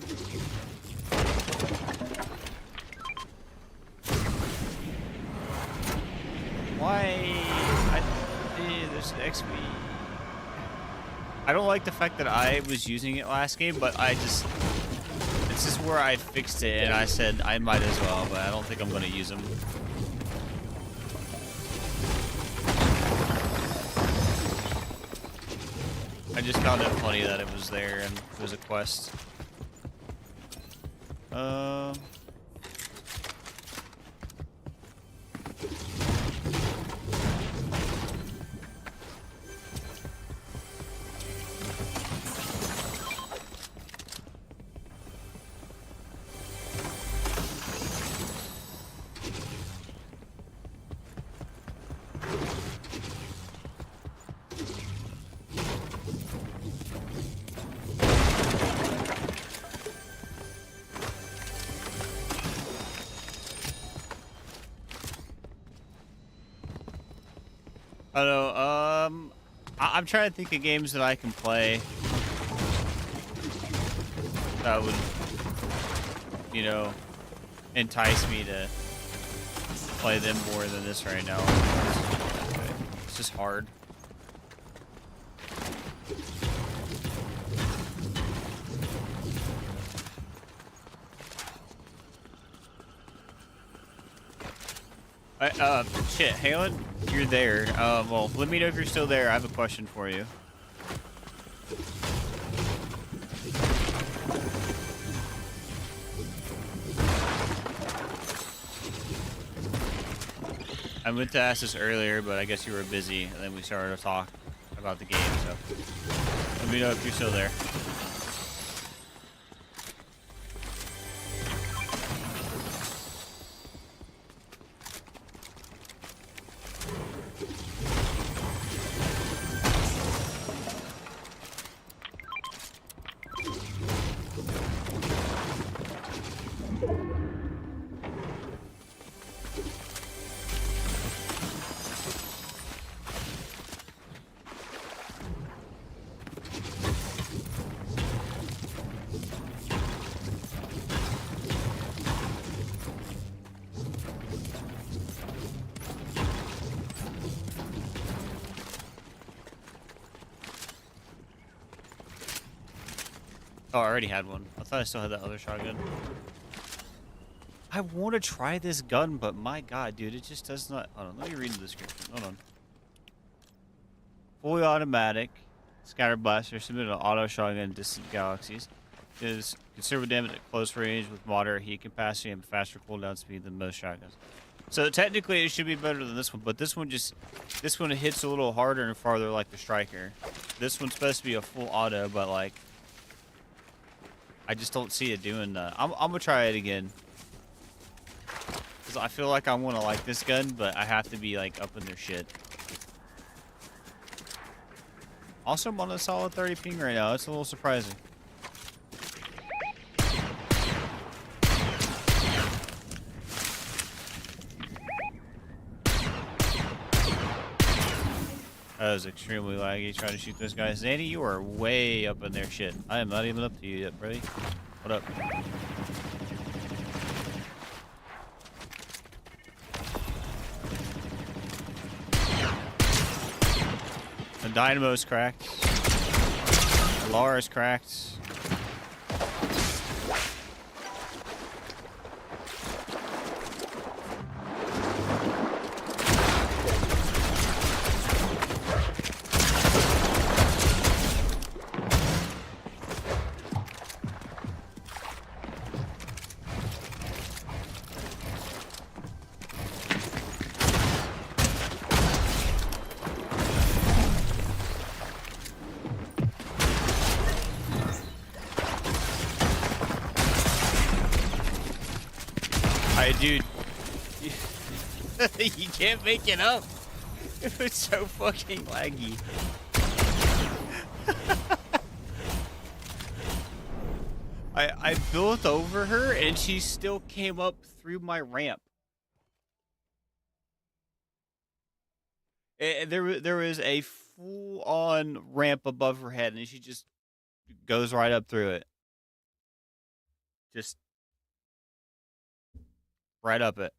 Why? There's an XP. I don't like the fact that I was using it last game, but this is where I fixed it, and I said I might as well, but I don't think I'm going to use them. I just found it funny that it was there and it was a quest. I don't know. I'm trying to think of games that I can play that would, you know, entice me to play them more than this right now. It's just hard. Shit, Halen, you're there. Well, let me know if you're still there. I have a question for you. I meant to ask this earlier, but I guess you were busy, and then we started to talk about the game, so let me know if you're still there. Oh, I already had one. I thought I still had that other shotgun. I want to try this gun, but my god, dude, it just does not... Hold on, let me read the description. Hold on. Fully automatic. Scatter blaster. Submitted an auto shotgun in distant galaxies. Is considerable damage at close range with moderate heat capacity and faster cooldown speed than most shotguns. So technically it should be better than this one, but this one hits a little harder and farther like the striker. This one's supposed to be a full auto, but like... I just don't see it doing that. I'm gonna try it again. Cause I feel like I want to like this gun, but I have to be like up in their shit. Also, I'm on a solid 30 ping right now. It's a little surprising. That was extremely laggy trying to shoot those guys. Zanny, you are way up in their shit. I am not even up to you yet, buddy. What up? The dynamo's cracked. Lara's cracked. Dude, you can't make it up. It was so fucking laggy. I built over her and she still came up through my ramp. There was a full-on ramp above her head and she just goes right up through it. Just right up it.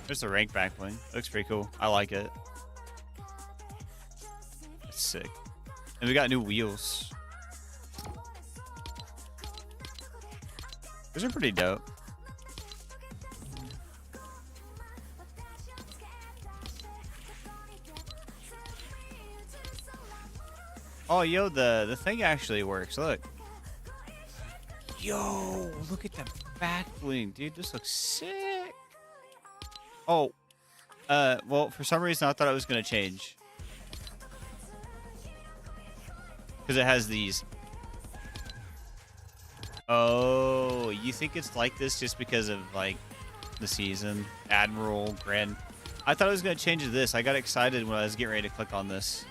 There's the rank back bling. Looks pretty cool. I like it. It's sick. And we got new wheels. Those are pretty dope. Oh, yo, the thing actually works. Look. Yo, look at the back bling, dude. This looks sick. Oh, well, for some reason I thought it was gonna change because it has these. Oh, you think it's like this just because of like the season, Admiral, Grand? I thought it was gonna change to this. I got excited when I was getting ready to click on this.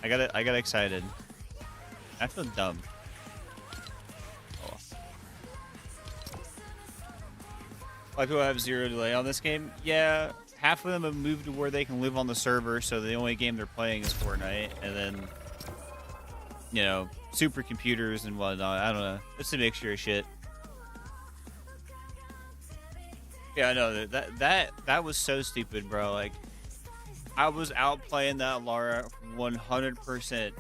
I got excited. I feel dumb. Oh. Why people have zero delay on this game? Yeah, half of them have moved to where they can live on the server, so the only game they're playing is Fortnite, and then, you know, supercomputers and whatnot. I don't know. It's a mixture of shit. Yeah, I know that was so stupid, bro. Like, I was out playing that Lara 100%,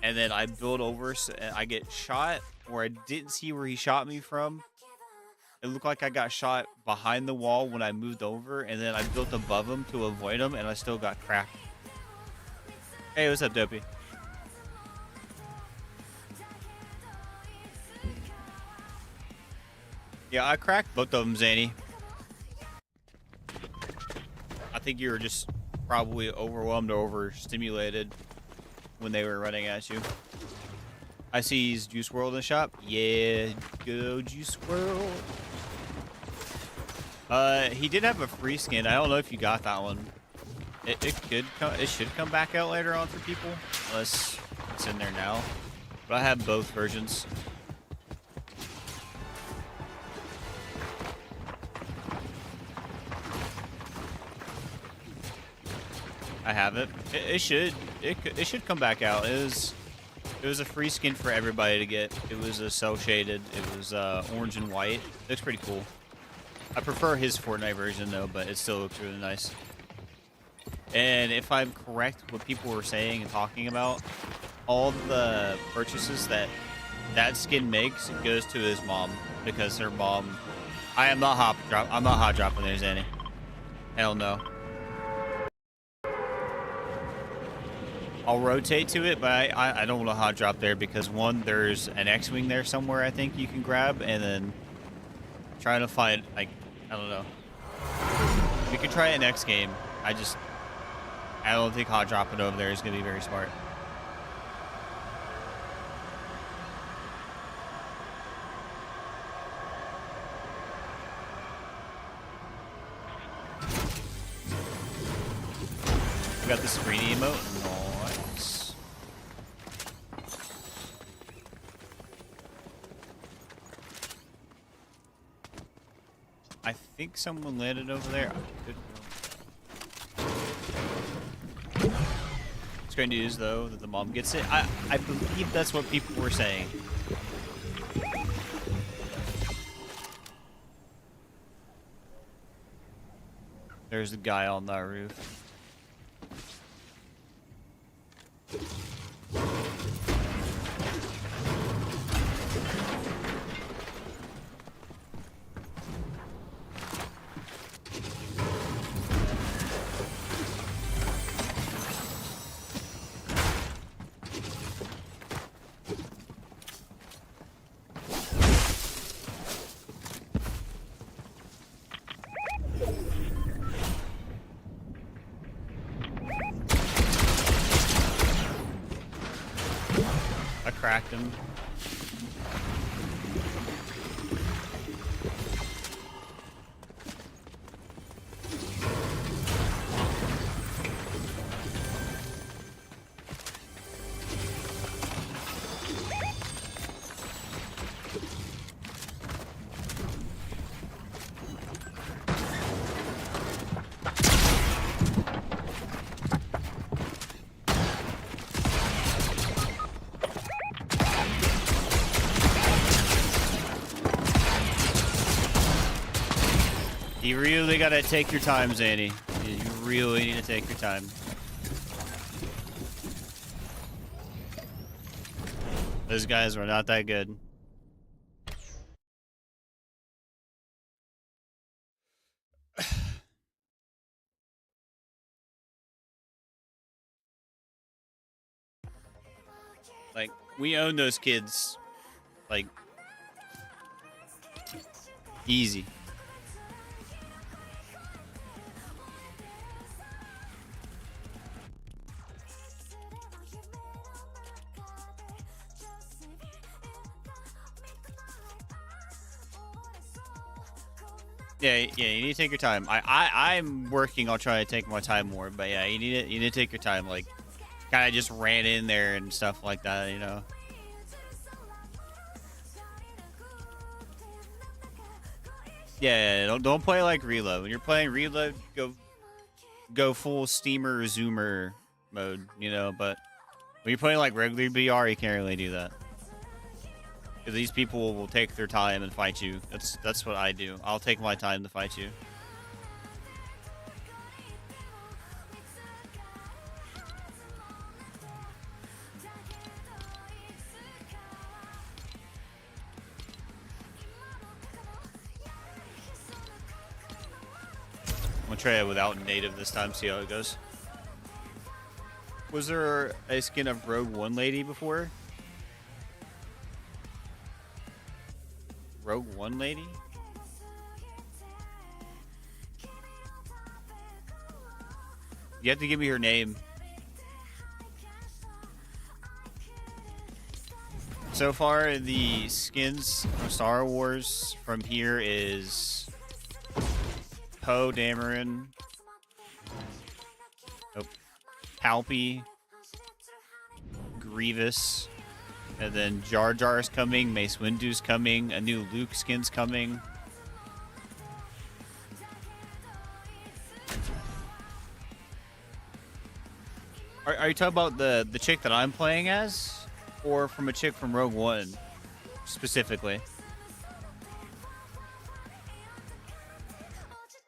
and then I build over, and I get shot where I didn't see where he shot me from. It looked like I got shot behind the wall when I moved over, and then I built above him to avoid him, and I still got cracked. Hey, what's up, Dopey? Yeah, I cracked both of them, Zany. I think you were just probably overwhelmed or overstimulated when they were running at you. I see he's Juice WRLD in the shop. Yeah, go Juice WRLD. He did have a free skin. I don't know if you got that one. It should come back out later on for people, unless it's in there now. But I have both versions. I have it. It should come back out. It was a free skin for everybody to get. It was a cell shaded. It was orange and white. It looks pretty cool. I prefer his Fortnite version though, but it still looks really nice. And if I'm correct, what people were saying and talking about, all the purchases that skin makes goes to his mom, because her mom. I'm not hot dropping there, Zanny. Hell no. I'll rotate to it, but I don't want to hot drop there because, one, there's an X-Wing there somewhere I think you can grab, and then trying to find, like, I don't know. You can try it next game. I don't think hot dropping over there is going to be very smart. We got the screeny emote. Nice. I think someone landed over there. It's great news though that the mom gets it. I believe that's what people were saying. There's the guy on that roof. I cracked him. You really gotta take your time, Zanny. You really need to take your time. Those guys were not that good. Like, we own those kids. Like, easy. Yeah, you need to take your time. I'm working on trying to take my time more, but yeah, you need to take your time. Like, kind of just ran in there and stuff like that, you know. Yeah, don't play like reload. When you're playing reload, go full steamer zoomer mode, you know. But when you're playing like regular BR, you can't really do that. Because these people will take their time and fight you. That's what I do. I'll take my time to fight you. I'm gonna try it without native this time, see how it goes. Was there a skin of Rogue One Lady before? Rogue One Lady? You have to give me her name. So far, the skins from Star Wars from here is Poe Dameron, Palpy, Grievous, and then Jar Jar's coming, Mace Windu's coming, a new Luke skin's coming. Are you talking about the chick that I'm playing as? Or from a chick from Rogue One, specifically?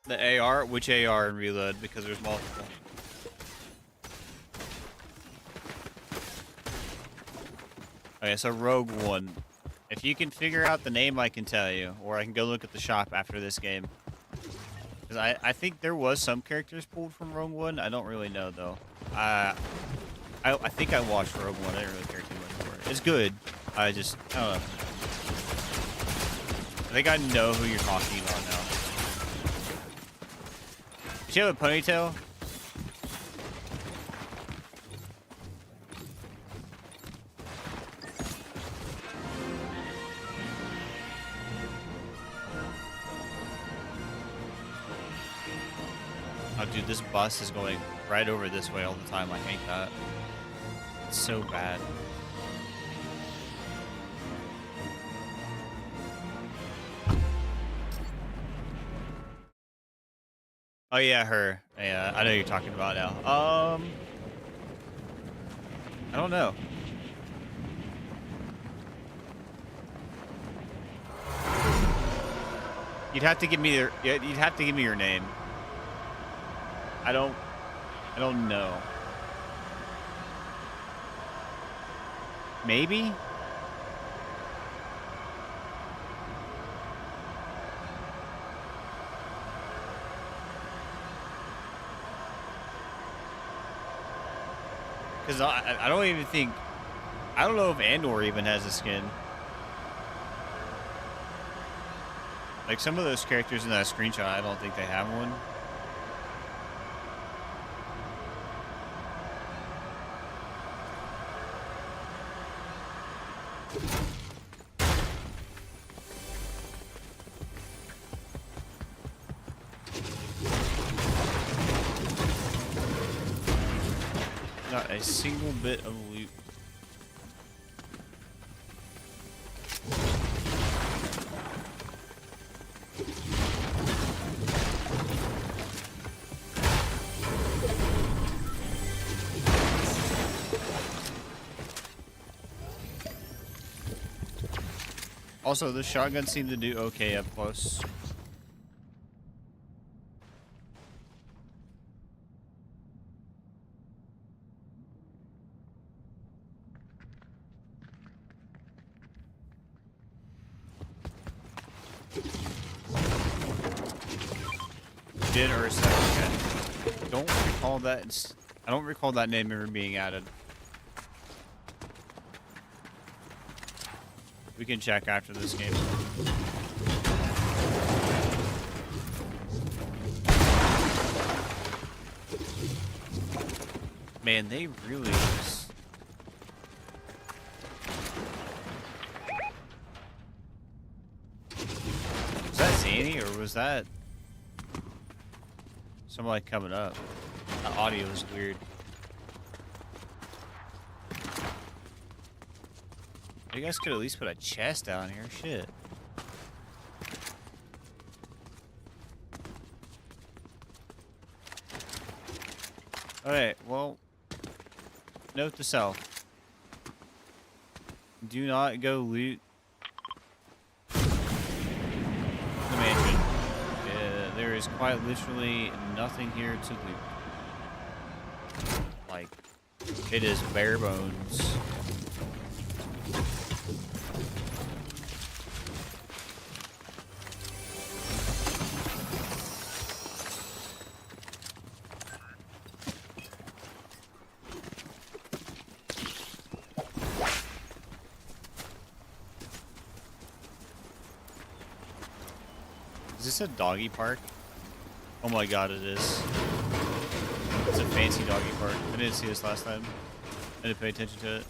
The AR? Which AR in Reload? Because there's multiple. Okay, so Rogue One. If you can figure out the name, I can tell you. Or I can go look at the shop after this game. Because I think there was some characters pulled from Rogue One. I don't really know, though. I think I watched Rogue One. I didn't really care too much for it. It's good. I don't know. I think I know who you're talking about now. Does she have a ponytail? Oh, dude, this bus is going right over this way all the time. I hate that. It's so bad. Oh, yeah, her. Yeah, I know who you're talking about now. I don't know. You'd have to give me your name. I don't know. Maybe? Because I don't even think... I don't know if Andor even has a skin. Like, some of those characters in that screenshot, I don't think they have one. Not a single bit of loot. Also, the shotgun seemed to do okay up close. did, or is that okay? Don't recall that. I don't recall that name ever being added. We can check after this game. Man, they really just... Was that Zanny, or was that somebody coming up? The audio is weird. You guys could at least put a chest down here. Shit. Alright, well, note to self. Do not go loot the mansion. There is quite literally nothing here to loot. Like, it is bare bones. Is this a doggy park? Oh my god, it is. It's a fancy doggy park. I didn't see this last time. I didn't pay attention to it.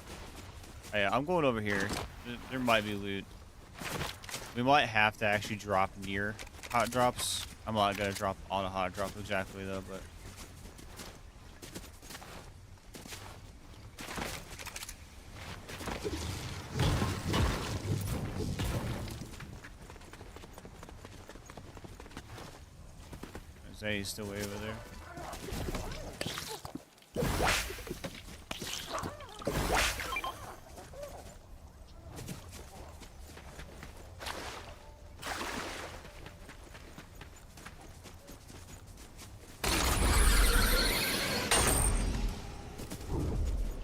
Oh, yeah, I'm going over here. There might be loot. We might have to actually drop near hot drops. I'm not gonna drop on a hot drop exactly though, but... He's still way over there.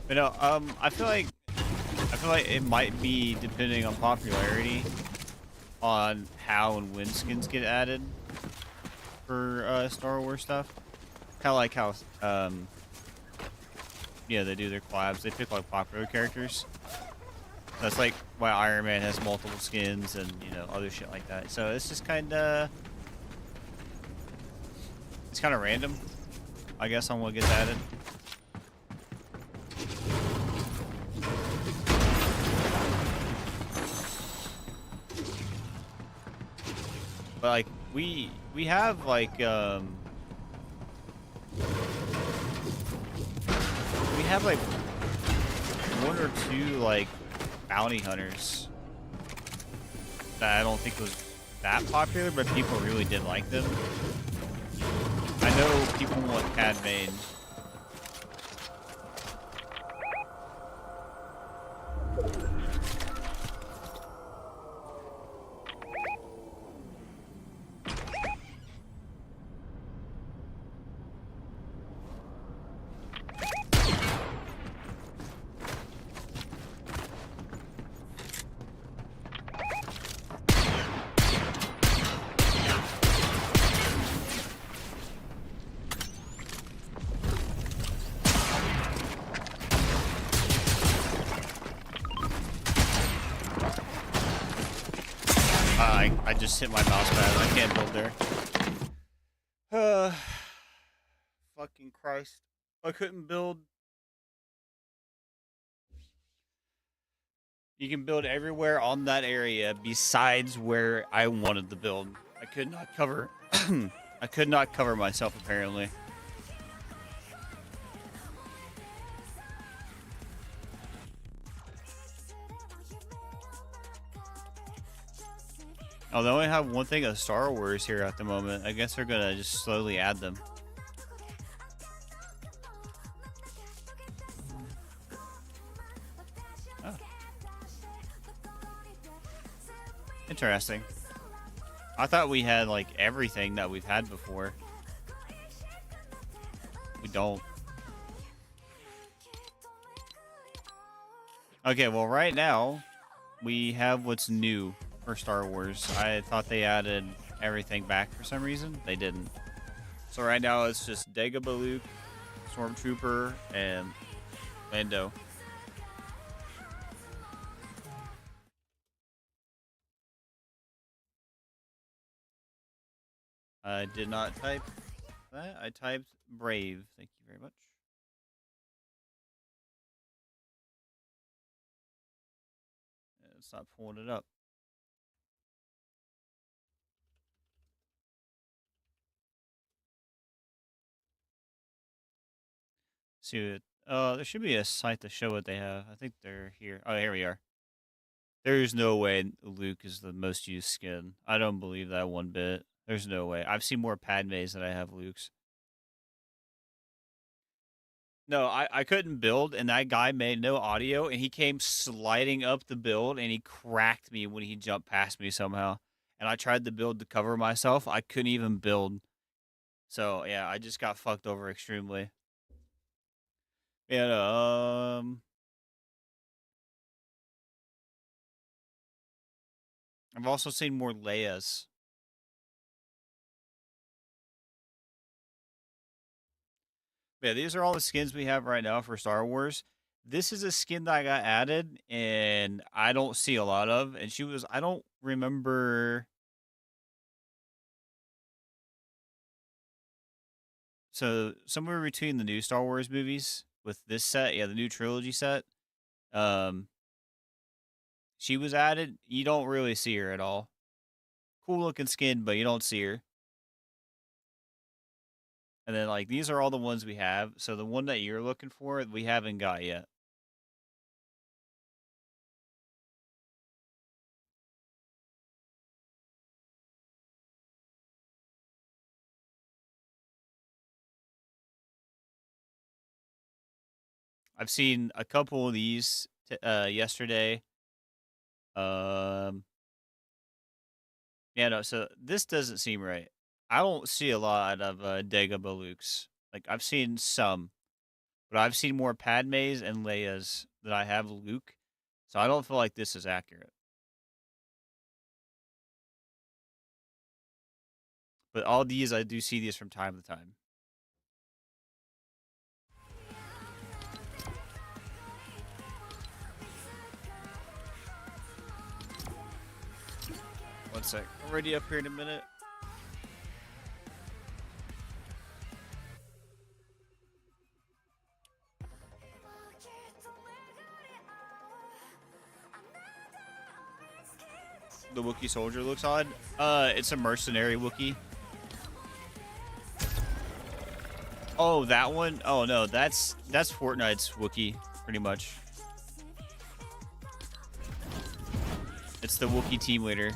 But no, I feel like it might be depending on popularity on how and when skins get added for Star Wars stuff. Kind of like how yeah, they do their collabs. They pick like popular characters. That's like why Iron Man has multiple skins and, you know, other shit like that. So it's just kind of random, I guess, on what gets added. But like we have like we have like one or two like bounty hunters that I don't think was that popular, but people really did like them. I know people want Cad Bane. I just hit my mouse pad. I can't build there. Fucking Christ. I couldn't build. You can build everywhere on that area besides where I wanted to build. I could not cover I could not cover myself apparently. Oh, they only have one thing of Star Wars here at the moment. I guess they're gonna just slowly add them. Oh. Interesting. I thought we had like everything that we've had before. We don't. Okay, well right now we have what's new for Star Wars. I thought they added everything back for some reason. They didn't. So right now it's just Dagobah Luke, Stormtrooper, and Lando. I did not type that. I typed Brave. Thank you very much. It's not pulling it up. See it. There should be a site to show what they have. I think they're here. Oh, here we are. There's no way Luke is the most used skin. I don't believe that one bit. There's no way. I've seen more Padmes than I have Luke's. No, I couldn't build, and that guy made no audio, and he came sliding up the build, and he cracked me when he jumped past me somehow. And I tried to build to cover myself. I couldn't even build. So, yeah, I just got fucked over extremely. Yeah, I've also seen more Leia's. Yeah, these are all the skins we have right now for Star Wars. This is a skin that I got added, and I don't see a lot of. And I don't remember. So somewhere between the new Star Wars movies with this set, yeah, the new trilogy set, um, she was added. You don't really see her at all. Cool looking skin, but you don't see her. And then like these are all the ones we have. So the one that you're looking for, we haven't got yet. I've seen a couple of these yesterday. Um, yeah, no. So this doesn't seem right. I don't see a lot of Dagobah Lukes. Like I've seen some, but I've seen more Padmes and Leia's than I have Luke. So I don't feel like this is accurate. But all these, I do see these from time to time. One sec. Already up here in a minute. The Wookiee soldier looks odd. It's a mercenary Wookiee. Oh, that one? Oh no, that's Fortnite's Wookiee, pretty much. It's the Wookiee team leader.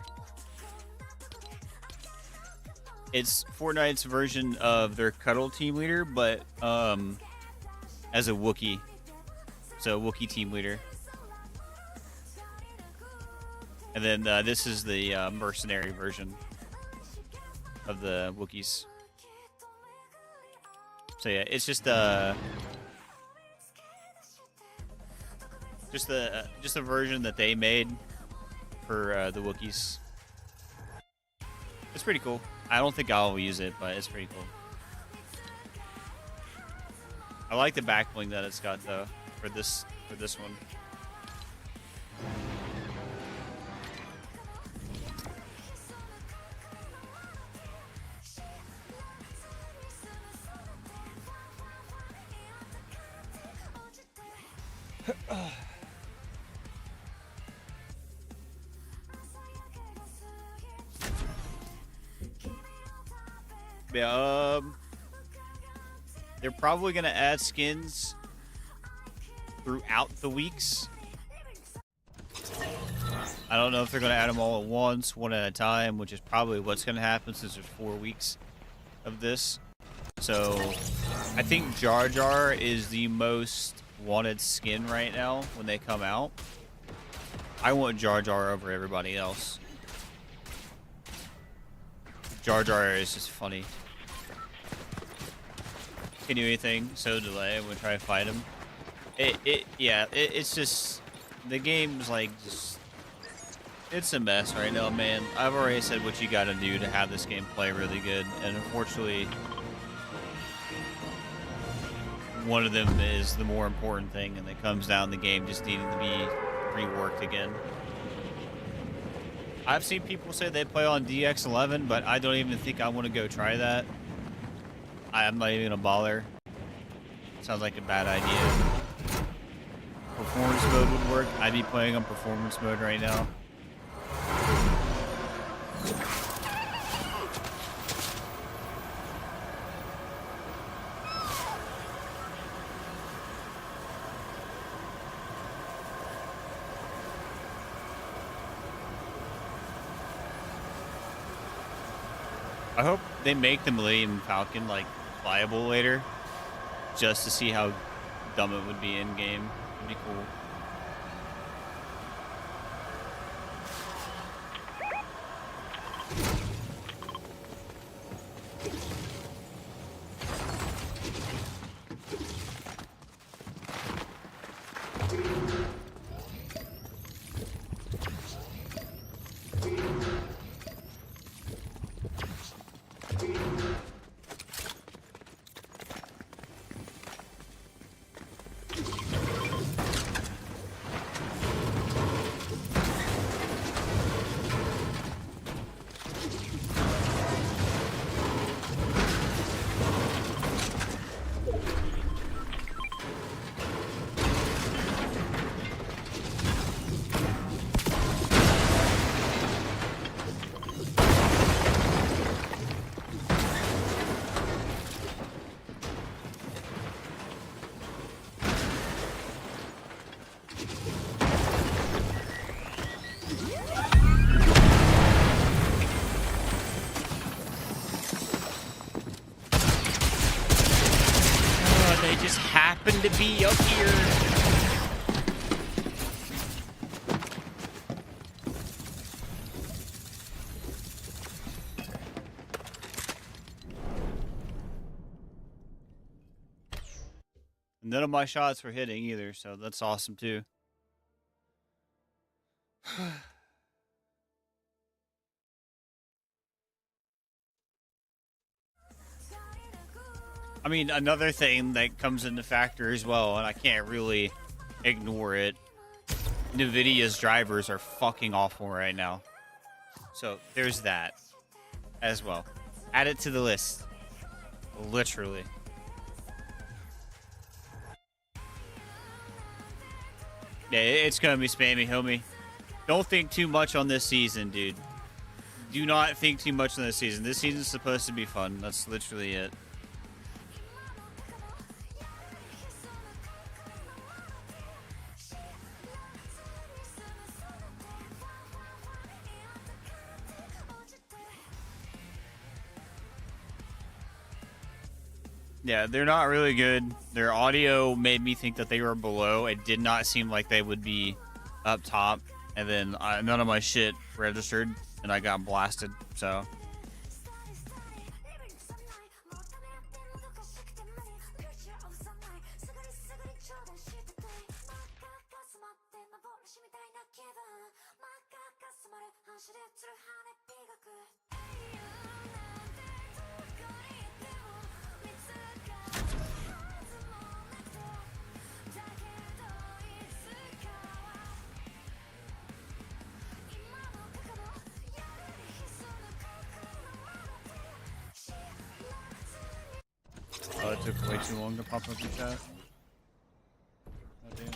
It's Fortnite's version of their Cuddle team leader, but as a Wookiee. So Wookiee team leader. And then this is the mercenary version of the Wookiees. So yeah, it's just a version that they made for the Wookiees. It's pretty cool. I don't think I'll use it, but it's pretty cool. I like the back bling that it's got though for this one. Yeah, they're probably gonna add skins throughout the weeks. I don't know if they're gonna add them all at once, one at a time, which is probably what's gonna happen since there's 4 weeks of this. So, I think Jar Jar is the most wanted skin right now when they come out. I want Jar Jar over everybody else. Jar Jar is just funny. Can do anything, so delay, and we try to fight him. It's just, the game's like, it's a mess right now, man. I've already said what you gotta do to have this game play really good, and unfortunately, one of them is the more important thing, and it comes down the game just needing to be reworked again. I've seen people say they play on DX11, but I don't even think I want to go try that. I'm not even gonna bother. Sounds like a bad idea. Performance mode would work. I'd be playing on performance mode right now. I hope they make the Millennium Falcon like viable later, just to see how dumb it would be in game. It'd be cool. Happen to be up here. None of my shots were hitting either, so that's awesome too. I mean, another thing that comes into factor as well, and I can't really ignore it, NVIDIA's drivers are fucking awful right now. So there's that as well. Add it to the list. Literally. Yeah, it's gonna be spammy, homie. Don't think too much on this season, dude. Do not think too much on this season. This season's supposed to be fun. That's literally it. Yeah, they're not really good. Their audio made me think that they were below. It did not seem like they would be up top. And then none of my shit registered, and I got blasted, so... Oh, it took way too long to pop up in chat. Oh, damn.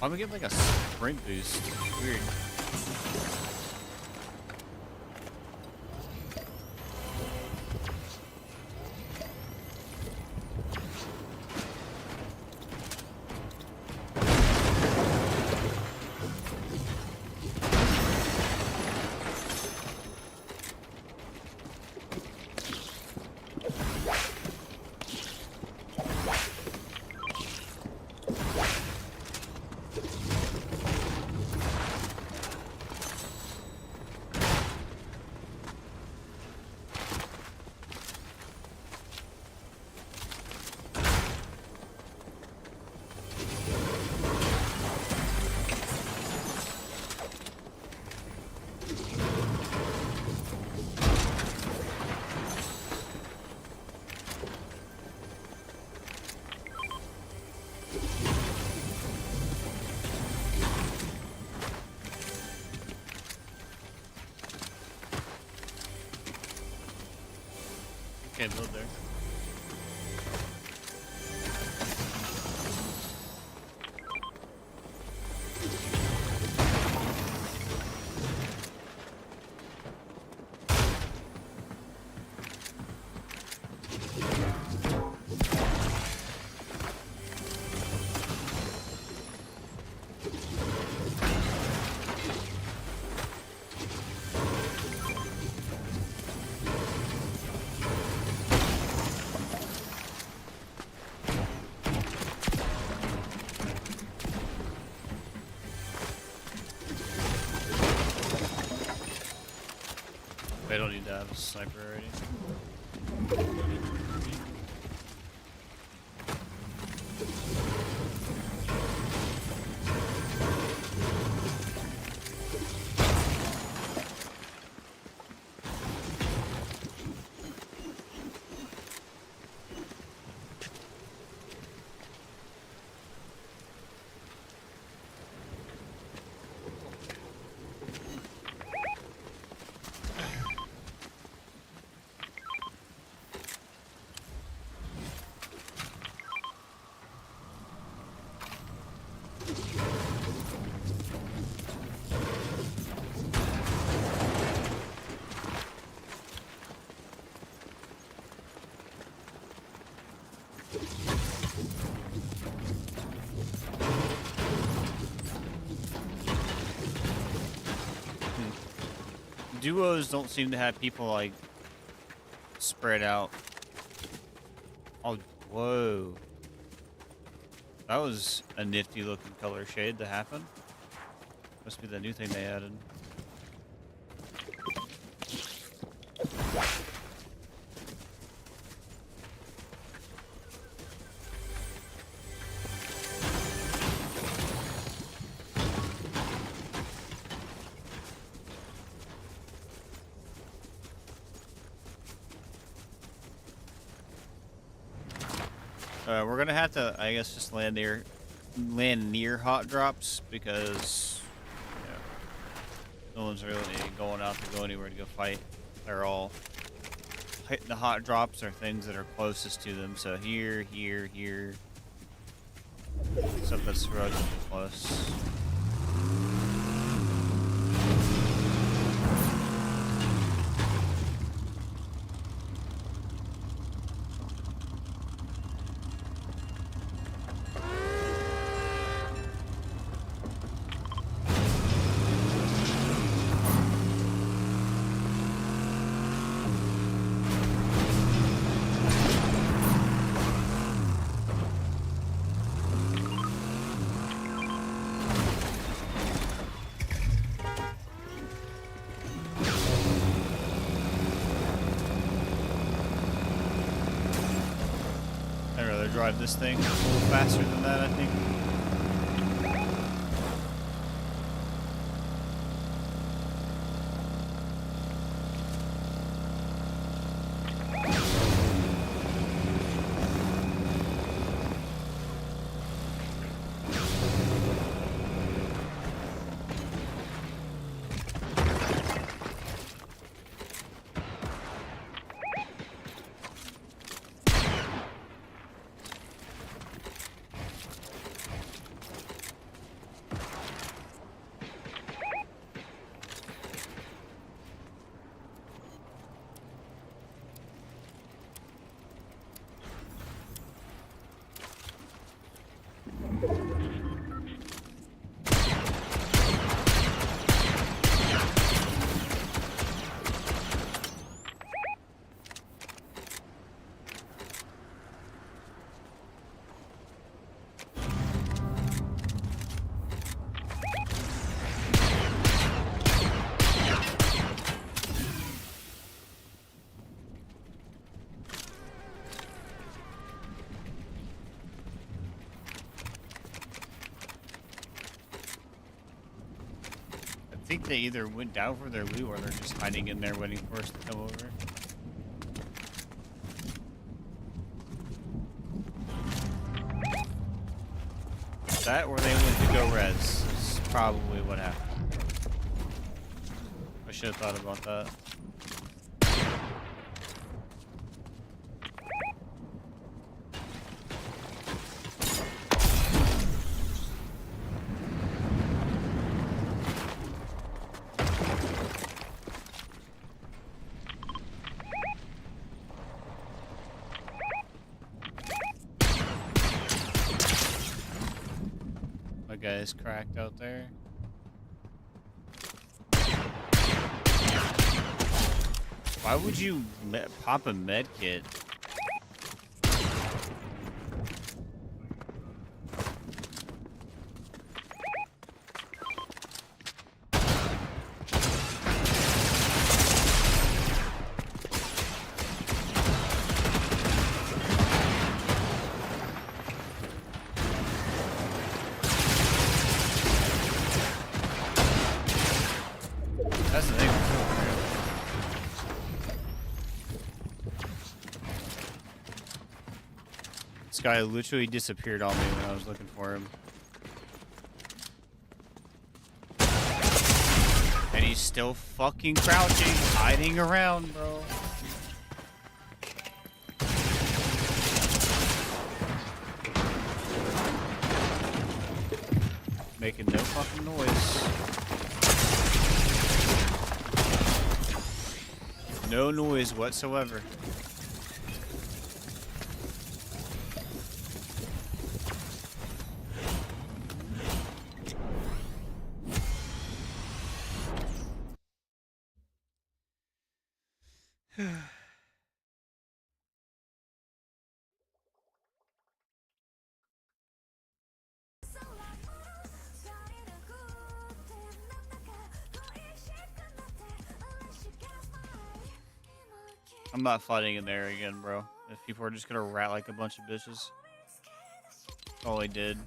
I'm gonna get like a sprint boost. Weird. Can't build there. I don't need to have a sniper already. Duos don't seem to have people like spread out. Oh, whoa. That was a nifty looking color shade to happen. Must be the new thing they added. We're gonna have to, I guess, just land near hot drops because no one's really going out to go anywhere to go fight. They're all hitting the hot drops are things that are closest to them. So here, stuff that's relatively close. Drive this thing a little faster than that, I think. I think they either went down for their loot or they're just hiding in there waiting for us to come over. That or they went to go res. Is probably what happened. I should have thought about that. My guy's cracked out there. Why would you pop a med kit? That's the thing. This guy literally disappeared on me when I was looking for him. And he's still fucking crouching, hiding around, bro. Making no fucking noise. No noise whatsoever. I'm not fighting in there again, bro. If people are just gonna rat like a bunch of bitches. That's all they did.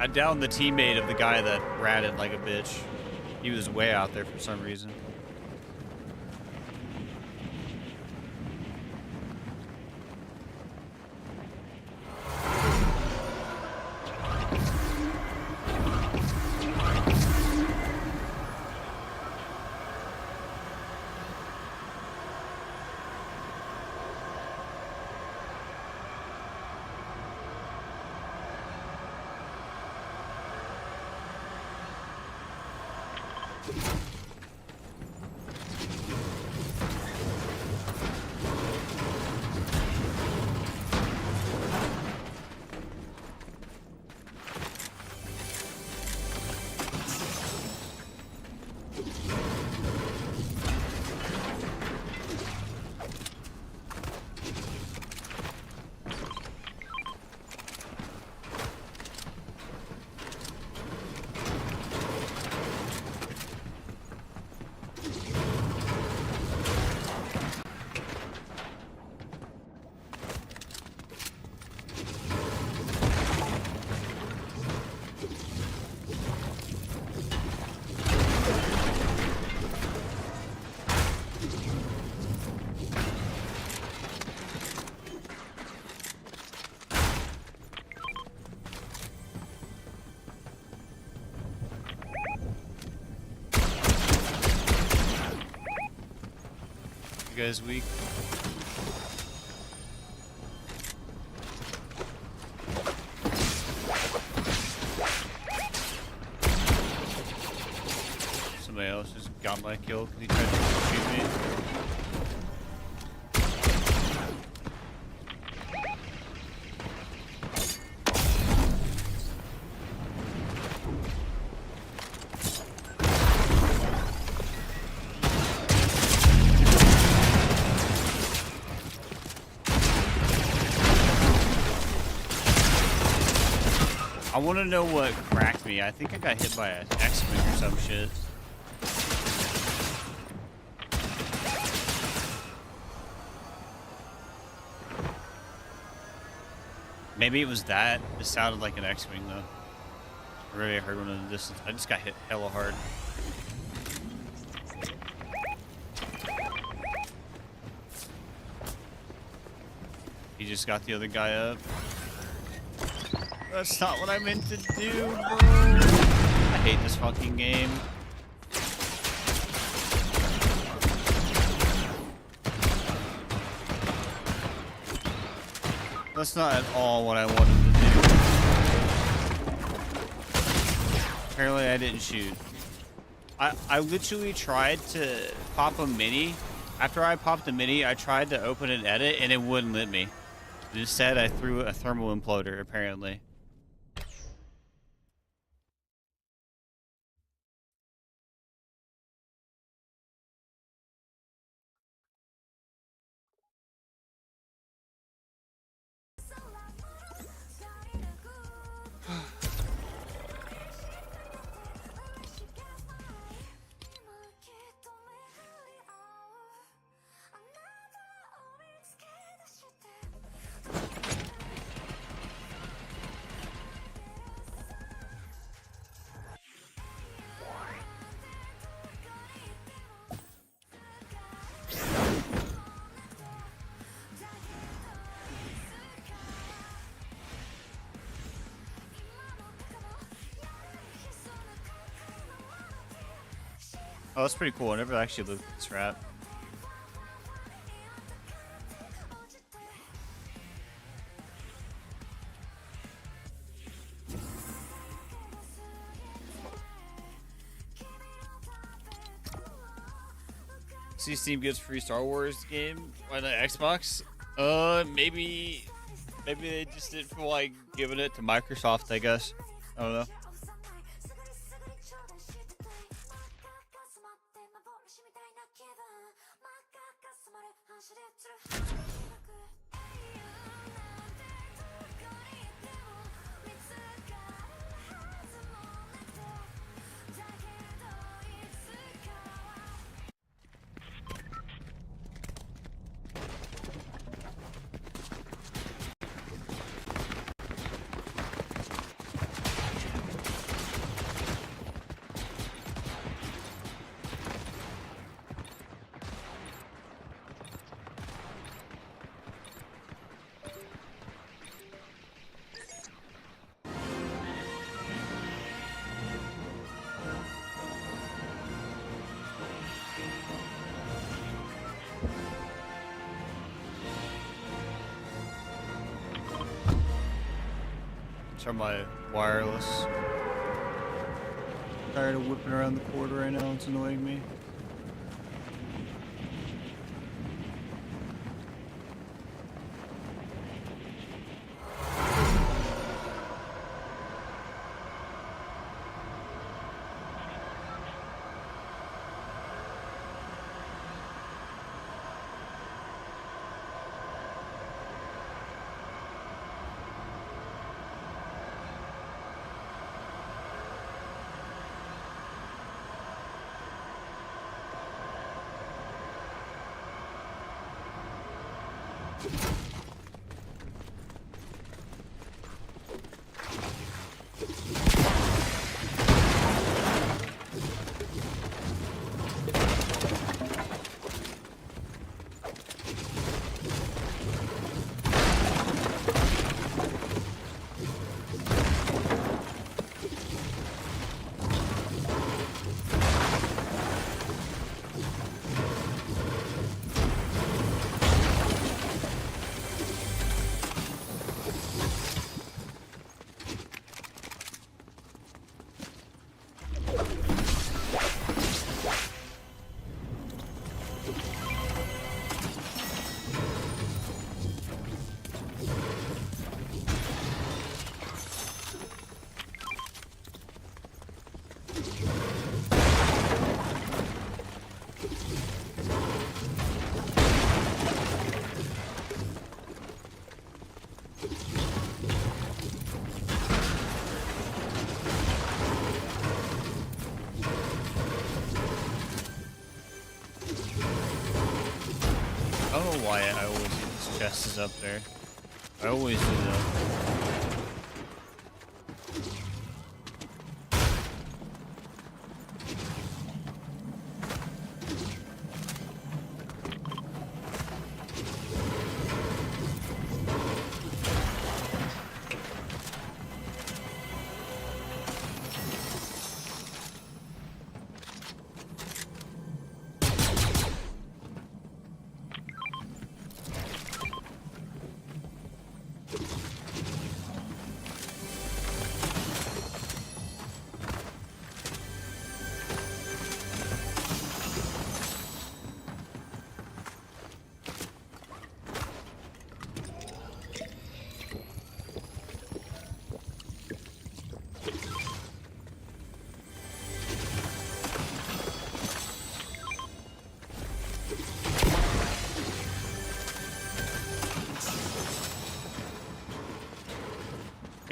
I downed the teammate of the guy that ratted like a bitch. He was way out there for some reason. You guys weak? Somebody else just got my kill because he tried to shoot me. I want to know what cracked me. I think I got hit by an X-Wing or some shit. Maybe it was that. It sounded like an X-Wing though. I really heard one in the distance. I just got hit hella hard. He just got the other guy up. That's not what I meant to do, bro. I hate this fucking game. That's not at all what I wanted to do. Apparently I didn't shoot. I literally tried to pop a mini. After I popped the mini, I tried to open and edit and it wouldn't let me. Instead, I threw a thermal imploder, apparently. Oh, that's pretty cool. I never actually looked at this rap. See, Steam gives free Star Wars game. Why not Xbox? Maybe they just didn't feel like giving it to Microsoft, I guess. I don't know. Try my wireless. Tired of whipping around the cord right now. It's annoying me. I don't know why I always get this chest is up there. I always do that.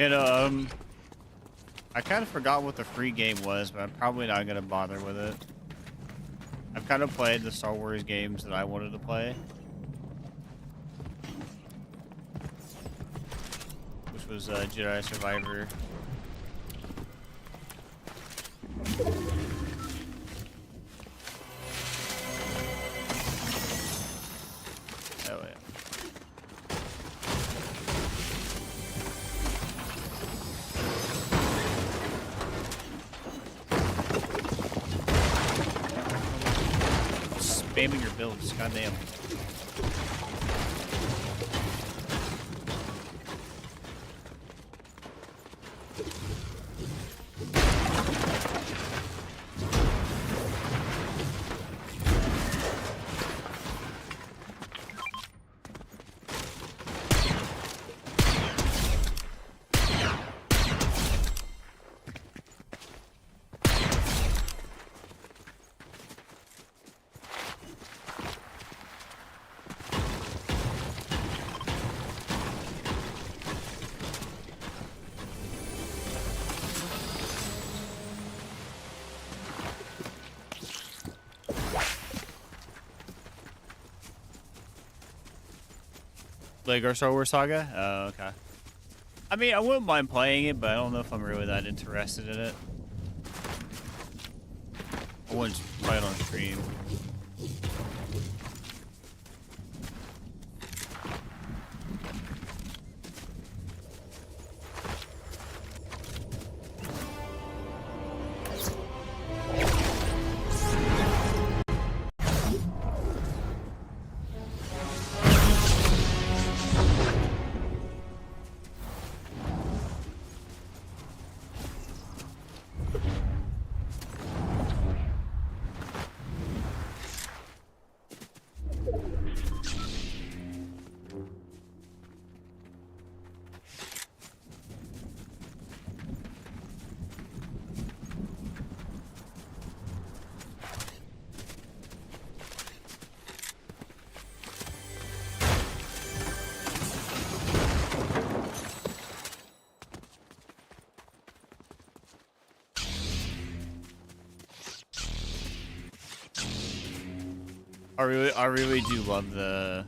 And I kind of forgot what the free game was, but I'm probably not gonna bother with it. I've kind of played the Star Wars games that I wanted to play, which was Jedi Survivor. Spamming your builds, goddamn. Lego Star Wars Saga? Oh, okay. I mean, I wouldn't mind playing it, but I don't know if I'm really that interested in it. I wouldn't play it on stream. I really do love the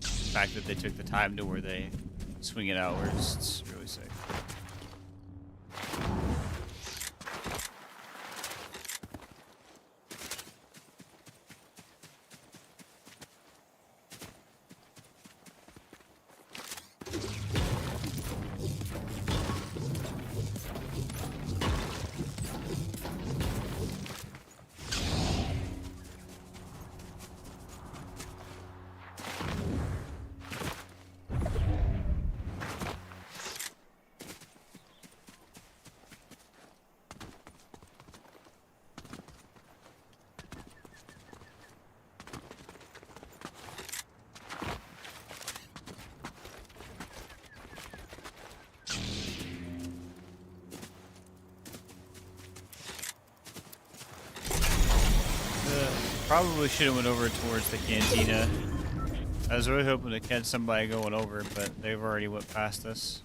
fact that they took the time to where they swing it outwards. It's really sick. Probably should have went over towards the cantina. I was really hoping to catch somebody going over, but they've already went past us.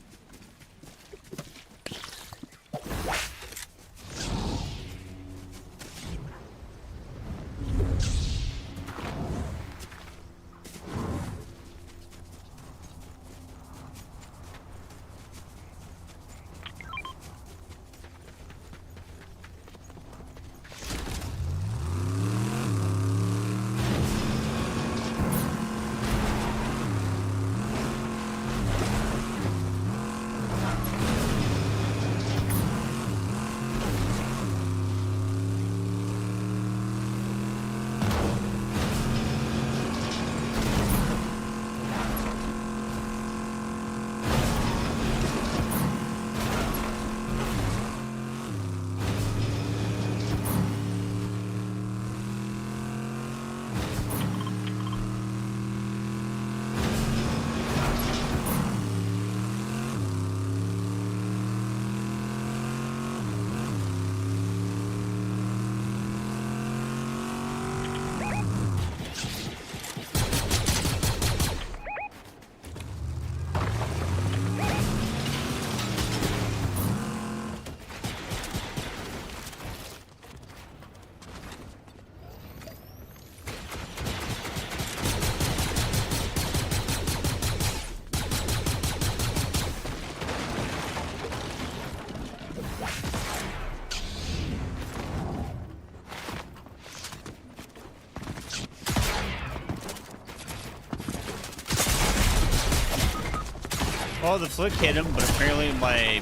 Oh, the flick hit him, but apparently my,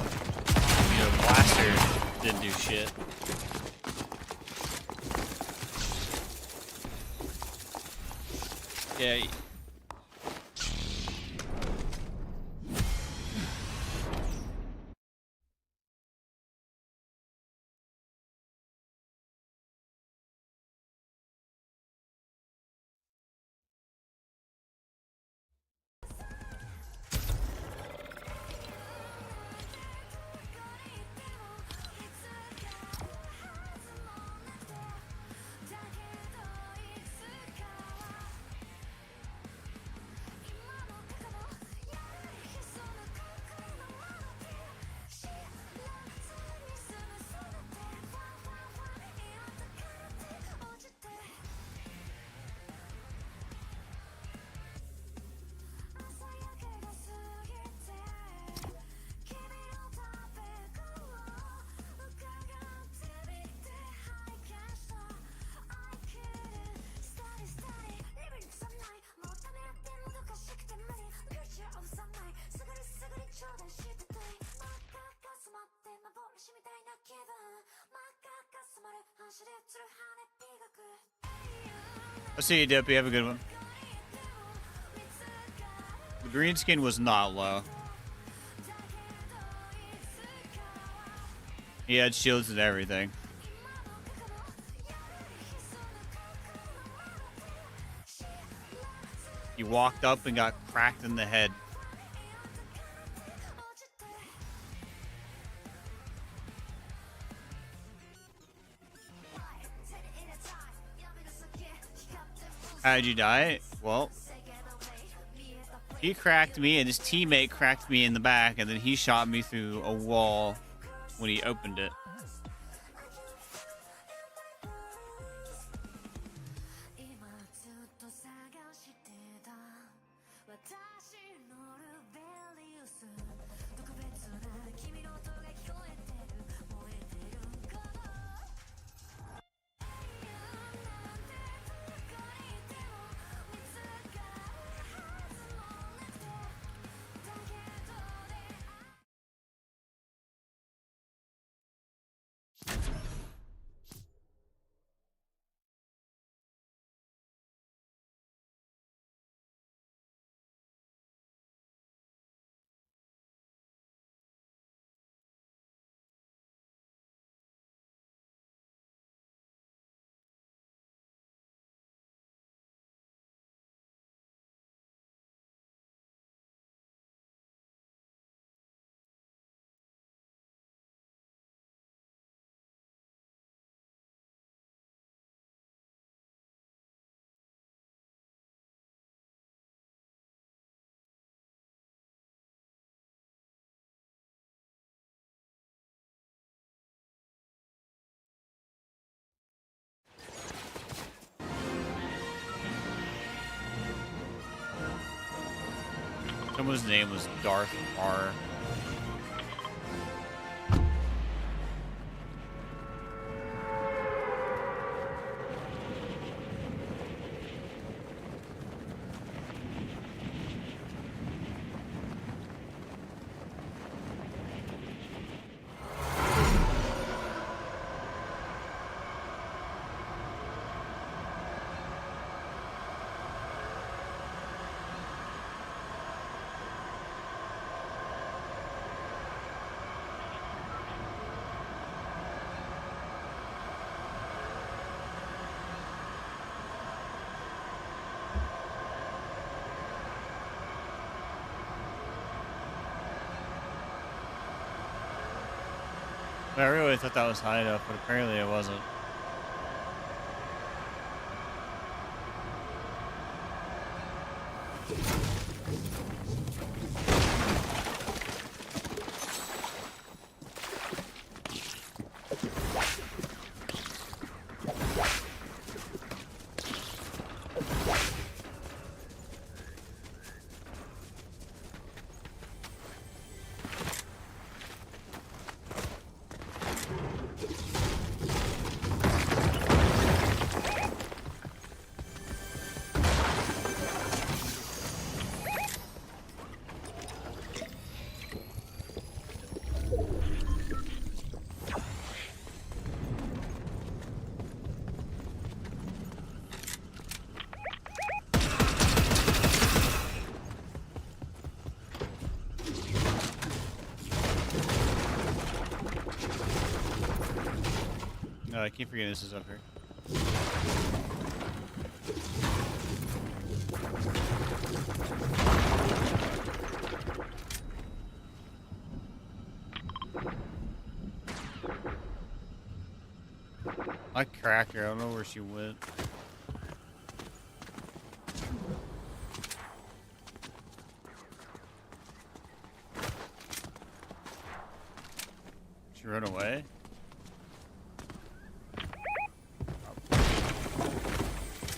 blaster didn't do shit. Yeah. I'll see you, Dippy. Have a good one. The green skin was not low. He had shields and everything. He walked up and got cracked in the head. How'd you die? Well, he cracked me and his teammate cracked me in the back, and then he shot me through a wall when he opened it. Someone's name was Darth R. I really thought that was high enough, but apparently it wasn't. I keep forgetting this is up here. I cracked her. I don't know where she went. She ran away?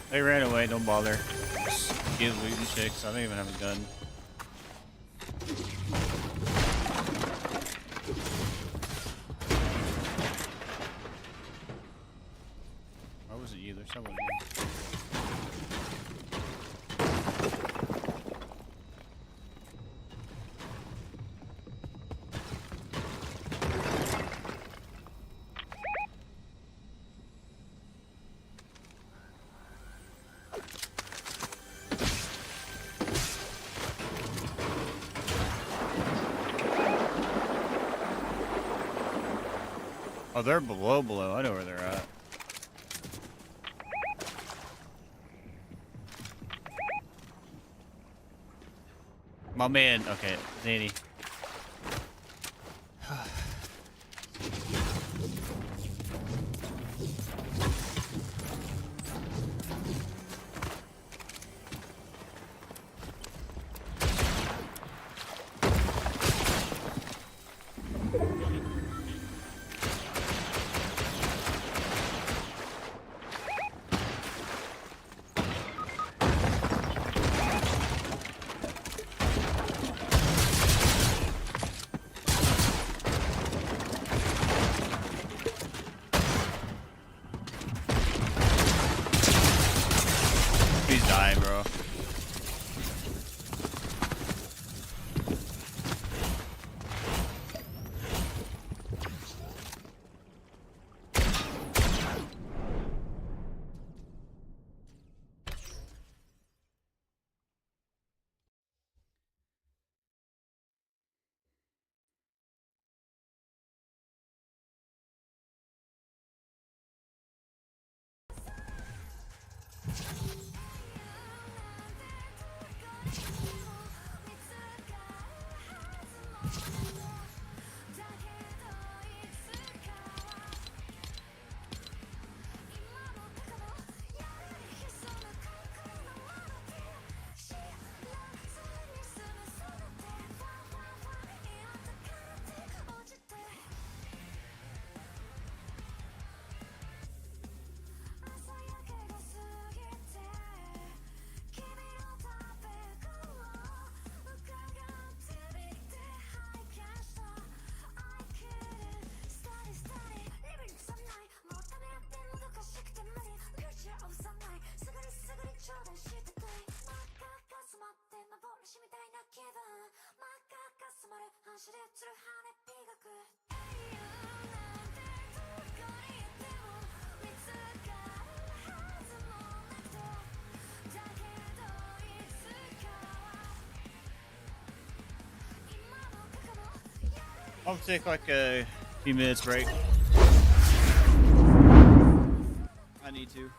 They ran away, don't bother. Just get looting chicks. I don't even have a gun. Why was it you? There's someone here. Oh, they're below. I know where they're at. My man. Okay, Zanny. I'll take like a few minutes break. I need to.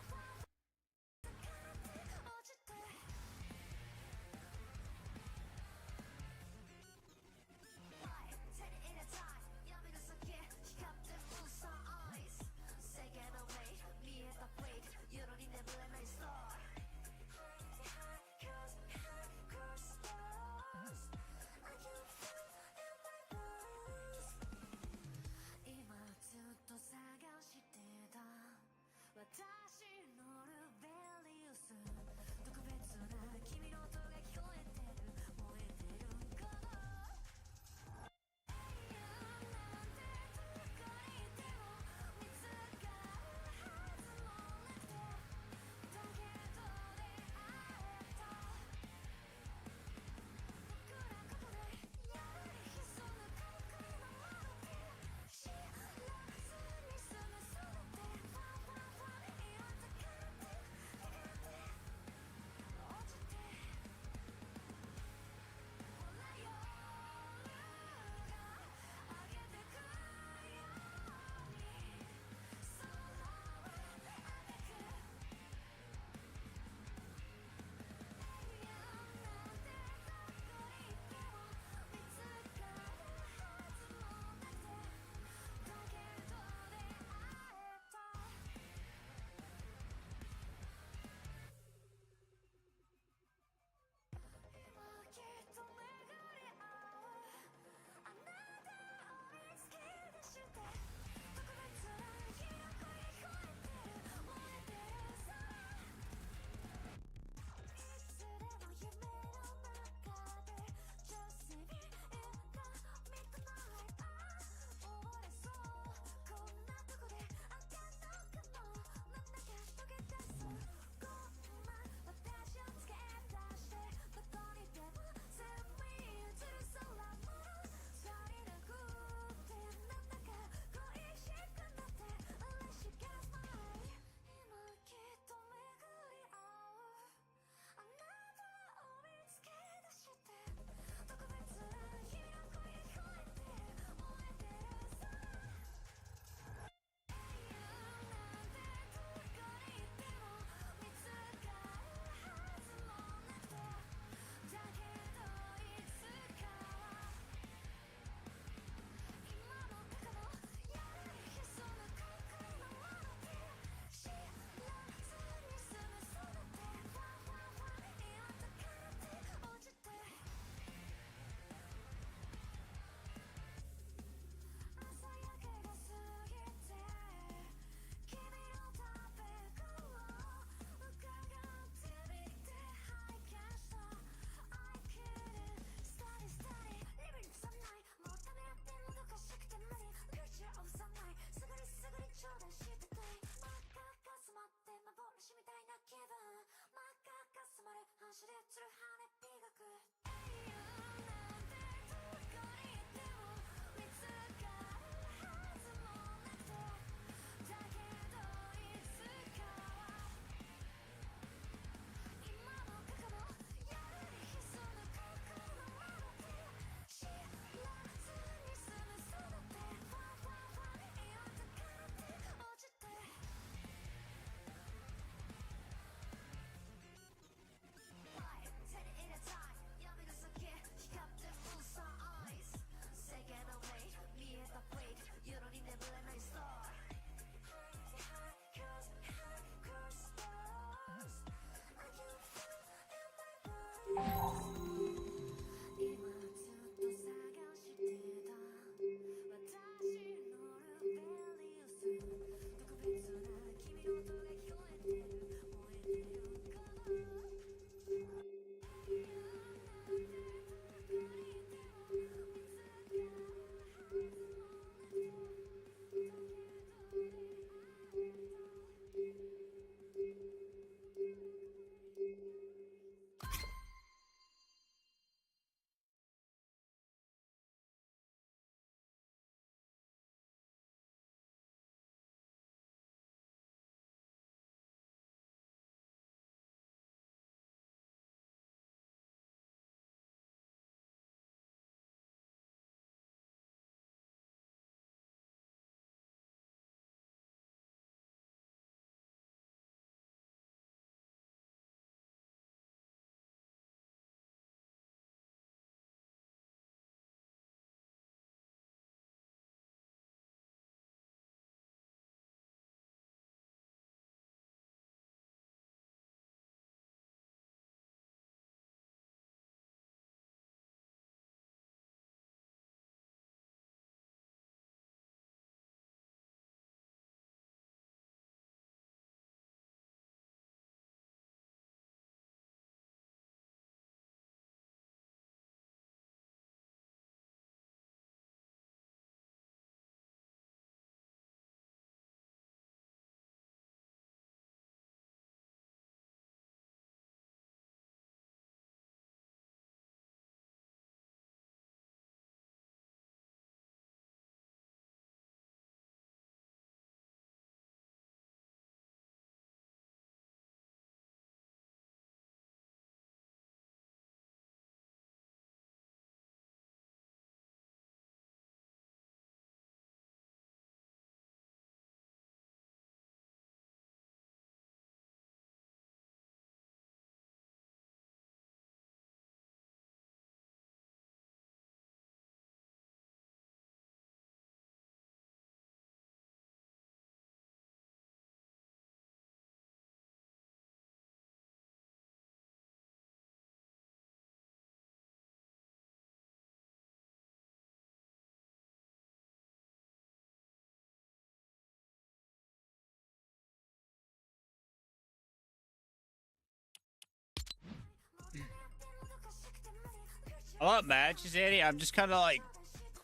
A lot of matches, Andy. I'm just kind of like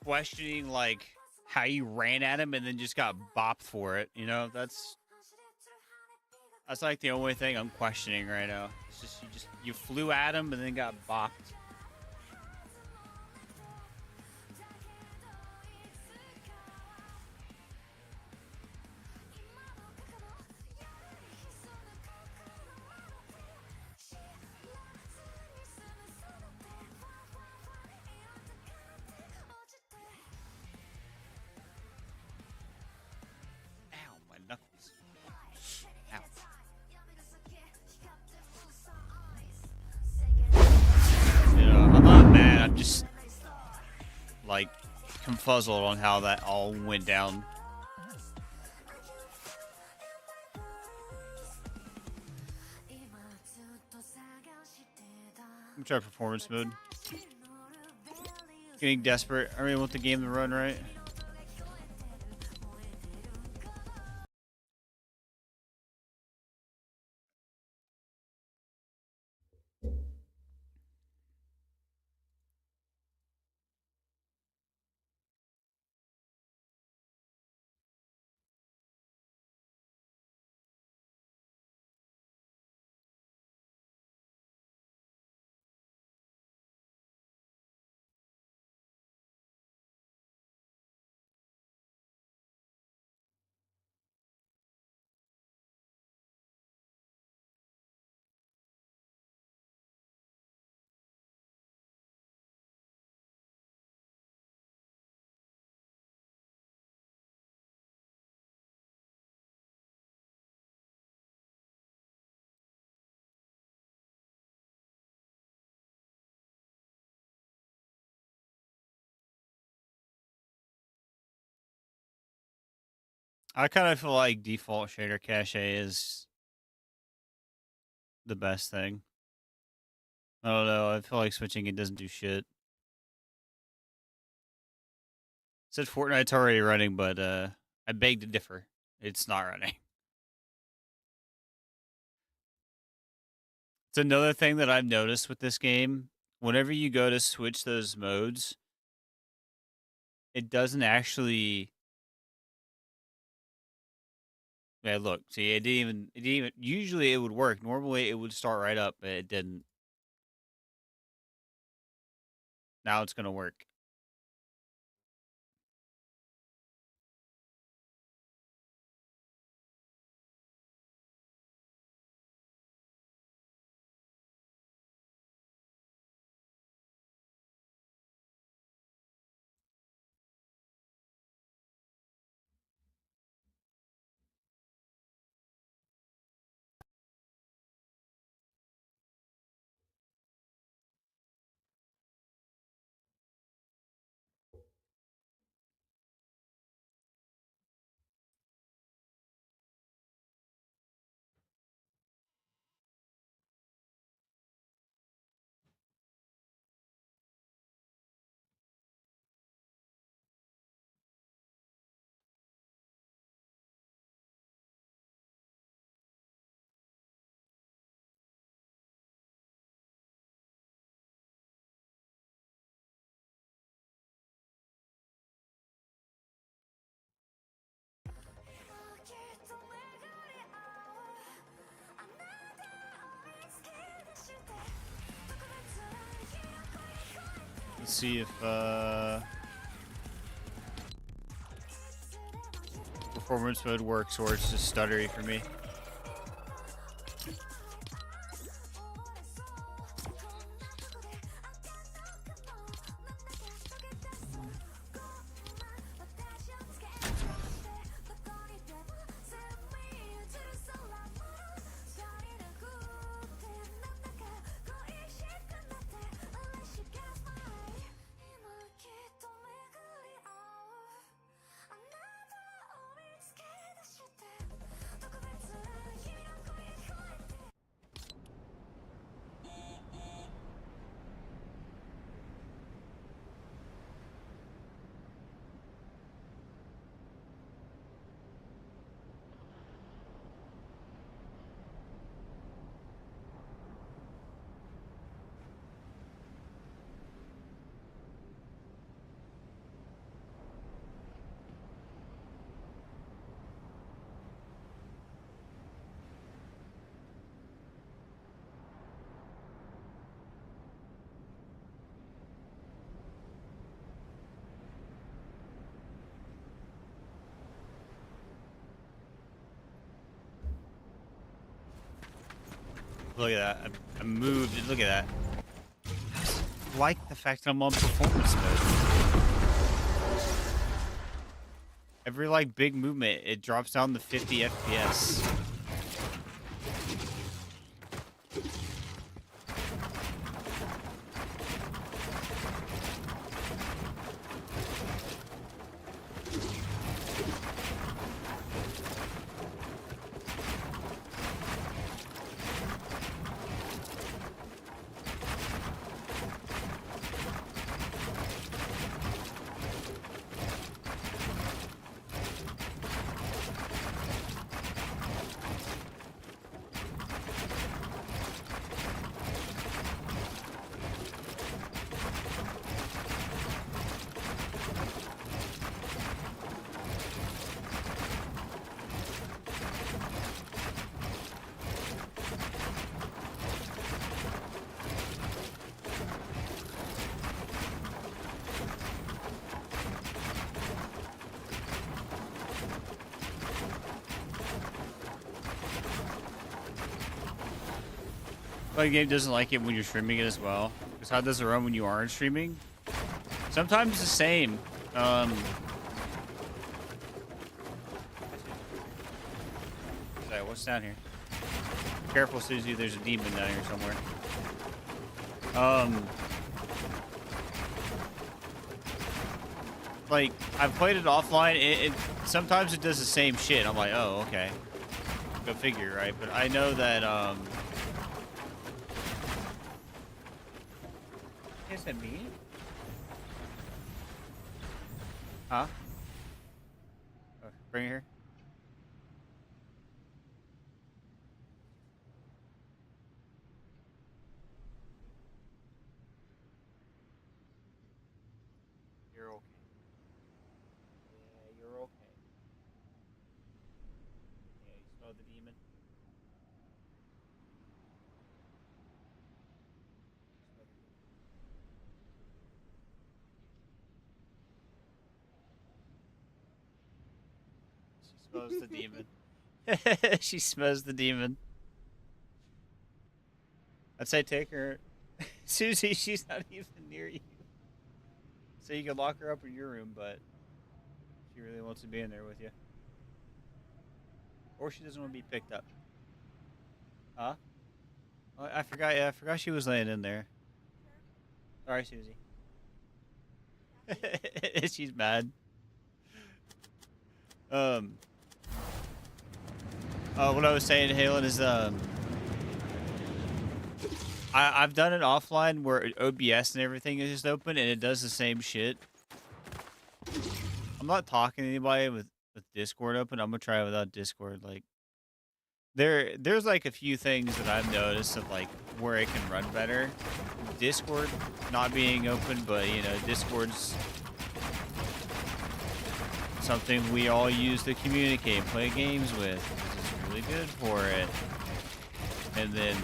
questioning like how you ran at him and then just got bopped for it. You know, that's like the only thing I'm questioning right now. It's just you flew at him and then got bopped. Ow, my knuckles. Ow. You know, I'm not mad. I'm just like confuzzled on how that all went down. I'm trying performance mode. Getting desperate. I really want the game to run right. I kind of feel like default shader cache is the best thing. I don't know. I feel like switching it doesn't do shit. It said Fortnite's already running, but I beg to differ. It's not running. It's another thing that I've noticed with this game. Whenever you go to switch those modes, it doesn't actually. Yeah, look. See, it didn't even. It didn't even. Usually, it would work. Normally, it would start right up, but it didn't. Now it's gonna work. Let's see if performance mode works or it's just stuttery for me. Look at that. I moved. Look at that. I like the fact that I'm on performance mode. Every like big movement, it drops down to 50 FPS. The game doesn't like it when you're streaming it as well. Because how does it run when you aren't streaming? Sometimes it's the same. Sorry, what's down here? Careful, Susie. There's a demon down here somewhere. Like I've played it offline. It sometimes it does the same shit. I'm like, oh, okay. Go figure, right? But I know that Is that me? Huh? Bring it here. You're okay. Yeah, you're okay. Yeah, you smell the demon? She smells the demon. She smells the demon. I'd say take her. Susie, she's not even near you. So you can lock her up in your room, but she really wants to be in there with you. Or she doesn't want to be picked up. Huh? Oh, I forgot. Yeah, I forgot she was laying in there. Sorry, Susie. She's mad. What I was saying, Halen, is I've done it offline where OBS and everything is just open and it does the same shit. I'm not talking to anybody with Discord open. I'm gonna try it without Discord. Like there's like a few things that I've noticed of like where it can run better. Discord not being open, but you know, Discord's something we all use to communicate and play games with. It's really good for it. And then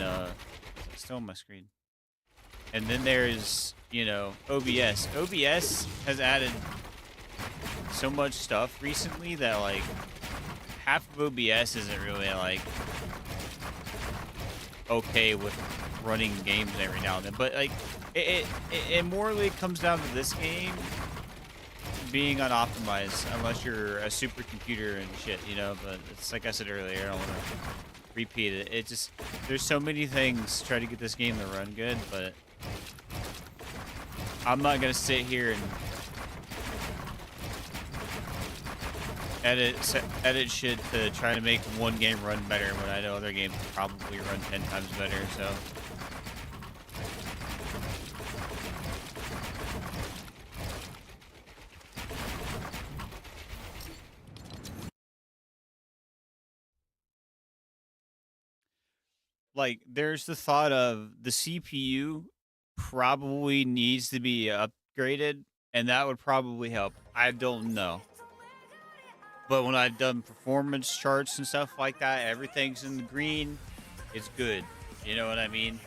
it's still on my screen. And then there's, you know, OBS. OBS has added so much stuff recently that like half of OBS isn't really like okay with running games every now and then. But like it morally comes down to this game being unoptimized unless you're a supercomputer and shit, you know. But it's like I said earlier, I don't want to repeat it. It just, there's so many things to try to get this game to run good, but I'm not gonna sit here and edit shit to try to make one game run better when I know other games probably run 10 times better. So like there's the thought of the CPU probably needs to be upgraded, and that would probably help. I don't know. But when I've done performance charts and stuff like that, everything's in the green. It's good. You know what I mean?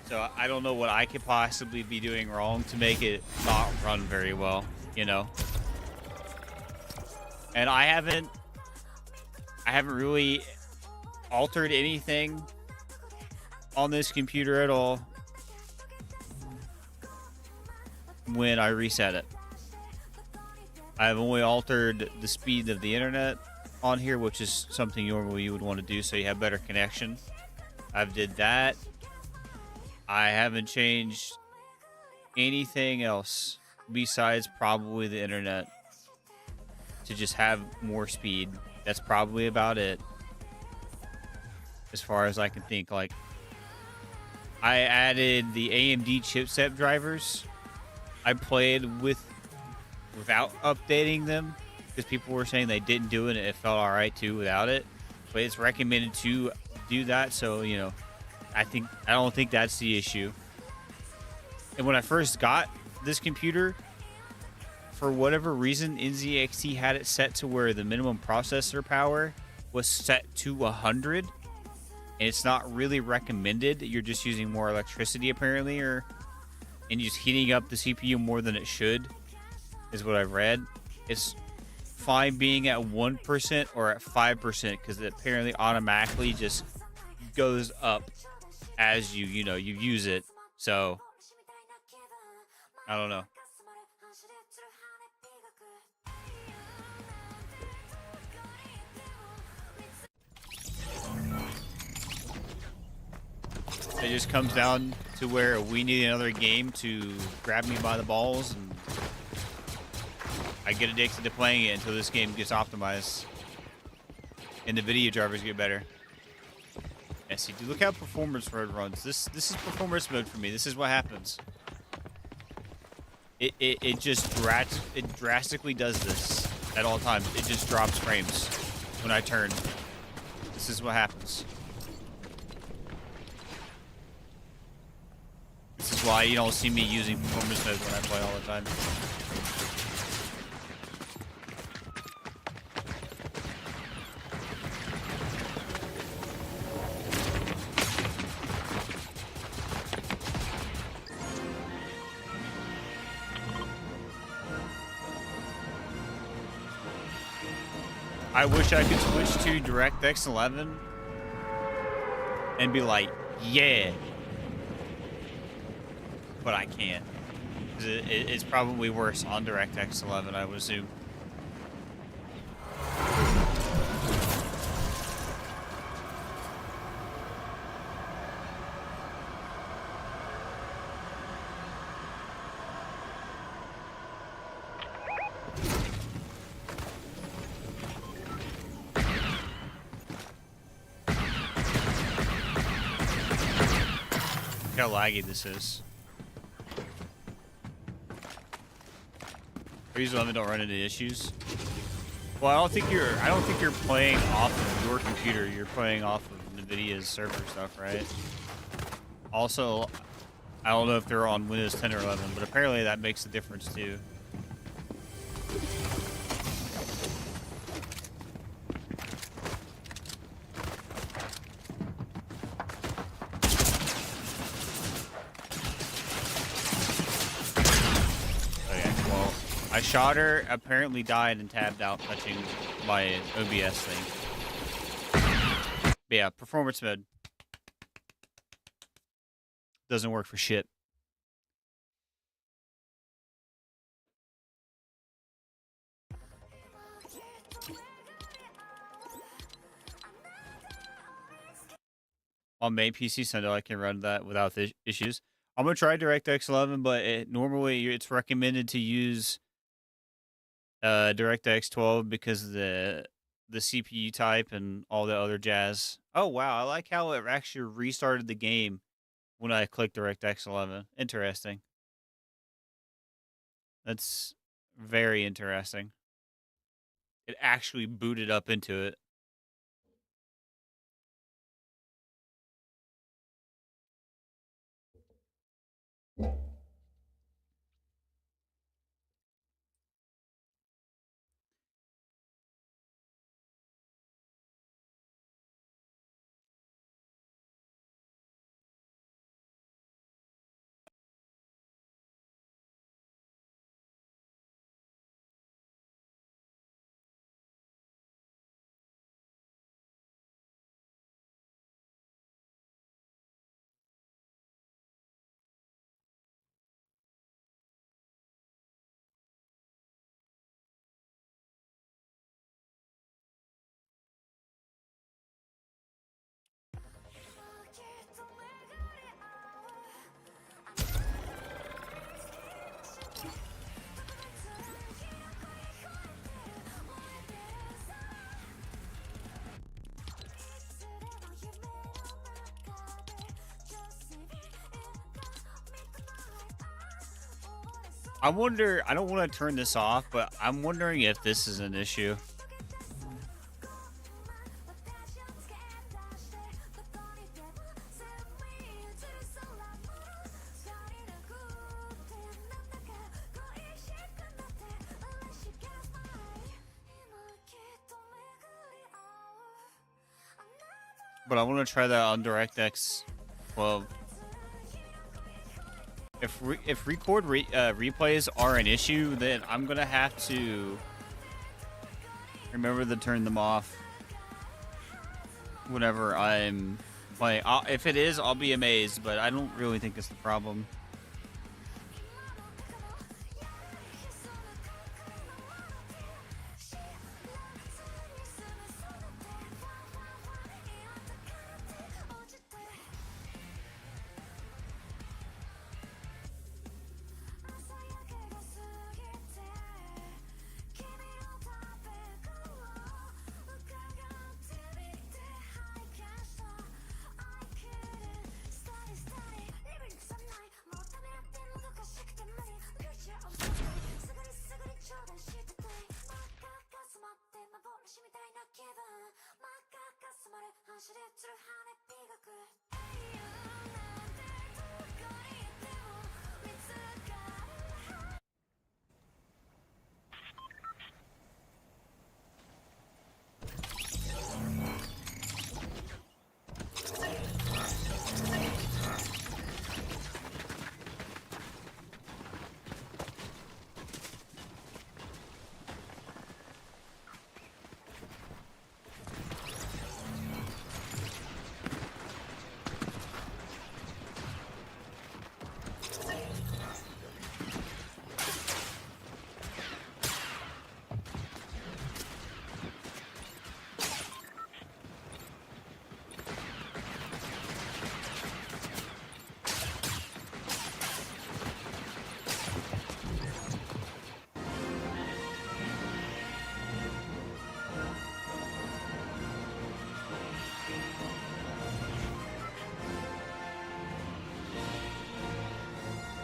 So I don't know what I could possibly be doing wrong to make it not run very well, you know? And I haven't really altered anything on this computer at all when I reset it. I've only altered the speed of the internet on here, which is something normally you would want to do so you have better connection. I've did that. I haven't changed anything else besides probably the internet to just have more speed. That's probably about it as far as I can think. Like, I added the AMD chipset drivers. I played without updating them because people were saying they didn't do it and it felt all right too without it. But it's recommended to do that, so you know, I don't think that's the issue. And when I first got this computer, for whatever reason, NZXT had it set to where the minimum processor power was set to 100, and it's not really recommended. You're just using more electricity apparently, and you're just heating up the CPU more than it should, is what I've read. It's fine being at 1% or at 5% because it apparently automatically just goes up as you use it. So I don't know. It just comes down to where we need another game to grab me by the balls, and I get addicted to playing it until this game gets optimized and the video drivers get better. Yeah, see, dude, look how performance mode runs. This is performance mode for me. This is what happens. It just drastically does this at all times. It just drops frames when I turn. This is what happens. This is why you don't see me using performance mode when I play all the time. I wish I could switch to DirectX 11 and be like, yeah. But I can't. It's probably worse on DirectX 11, I would assume. Look how laggy this is. Freeze 11 don't run into issues. Well, I don't think you're playing off of your computer. You're playing off of NVIDIA's server stuff, right? Also, I don't know if they're on Windows 10 or 11, but apparently that makes a difference too. I shot her, apparently died and tabbed out touching my OBS thing. But yeah, performance mode. Doesn't work for shit. On main PC, so I know I can run that without issues. I'm going to try DirectX 11, but normally it's recommended to use DirectX 12 because of the CPU type and all the other jazz. Oh wow, I like how it actually restarted the game when I clicked DirectX 11. Interesting. That's very interesting. It actually booted up into it. I wonder. I don't want to turn this off, but I'm wondering if this is an issue. But I want to try that on DirectX 12. If replays are an issue, then I'm gonna have to remember to turn them off whenever I'm playing. If it is, I'll be amazed, but I don't really think it's the problem.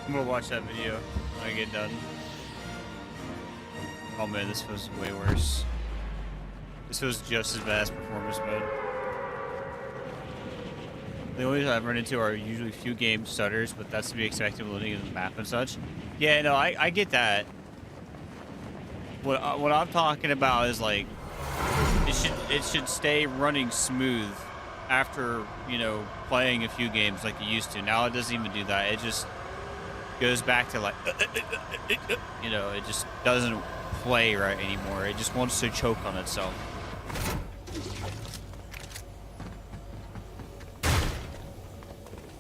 I'm gonna watch that video when I get done. Oh man, this was way worse. This was just as bad as performance mode. The only things I've run into are usually few game stutters, but that's to be expected looking at the map and such. Yeah, no, I get that. What I'm talking about is like it should stay running smooth after, you know, playing a few games like it used to. Now it doesn't even do that. It just goes back to like you know, it just doesn't play right anymore. It just wants to choke on itself.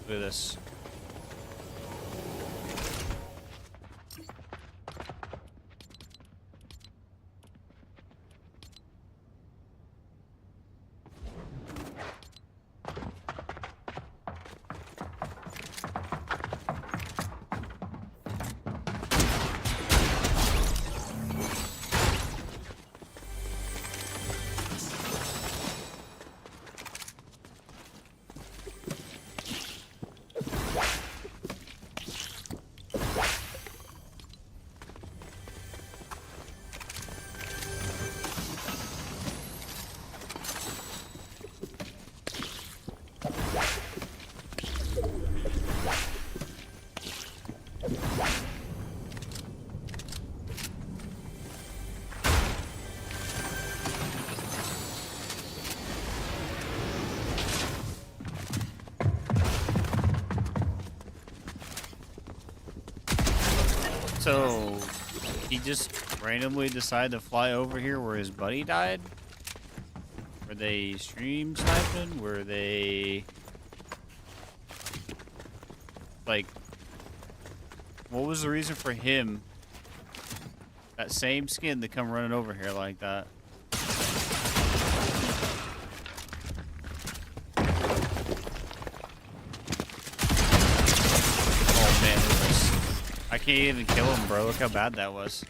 Look at this. So, he just randomly decided to fly over here where his buddy died? Were they stream sniping? Were they... like... what was the reason for him, that same skin, to come running over here like that? I can't even kill him, bro. Look how bad that was.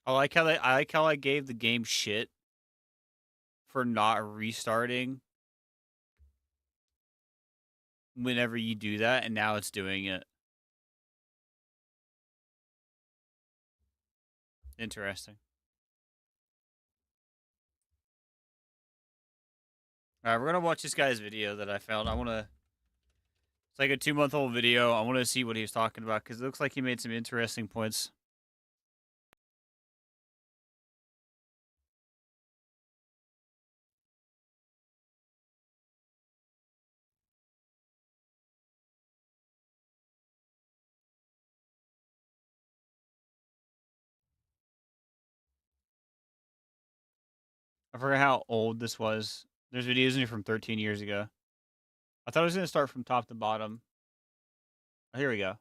I like how I gave the game shit for not restarting whenever you do that, and now it's doing it. Interesting. All right, we're gonna watch this guy's video that I found. It's like a 2-month-old video. I want to see what he was talking about because it looks like he made some interesting points. I forgot how old this was. There's videos in here from 13 years ago. I thought I was gonna start from top to bottom. Oh, here we go.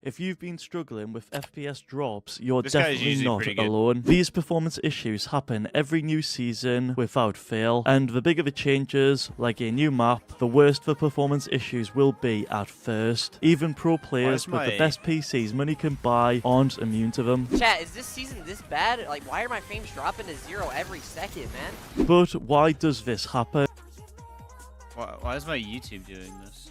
If you've been struggling with FPS drops, you're This guy's definitely usually not pretty good. alone. These performance issues happen every new season without fail, and the bigger the changes, like a new map, the worse the performance issues will be at first. Even pro players with the best PCs money can buy aren't immune to them. Chat, is this season this bad? Like, why are my frames dropping to 0 every second, man? But why does this happen? Why is my YouTube doing this?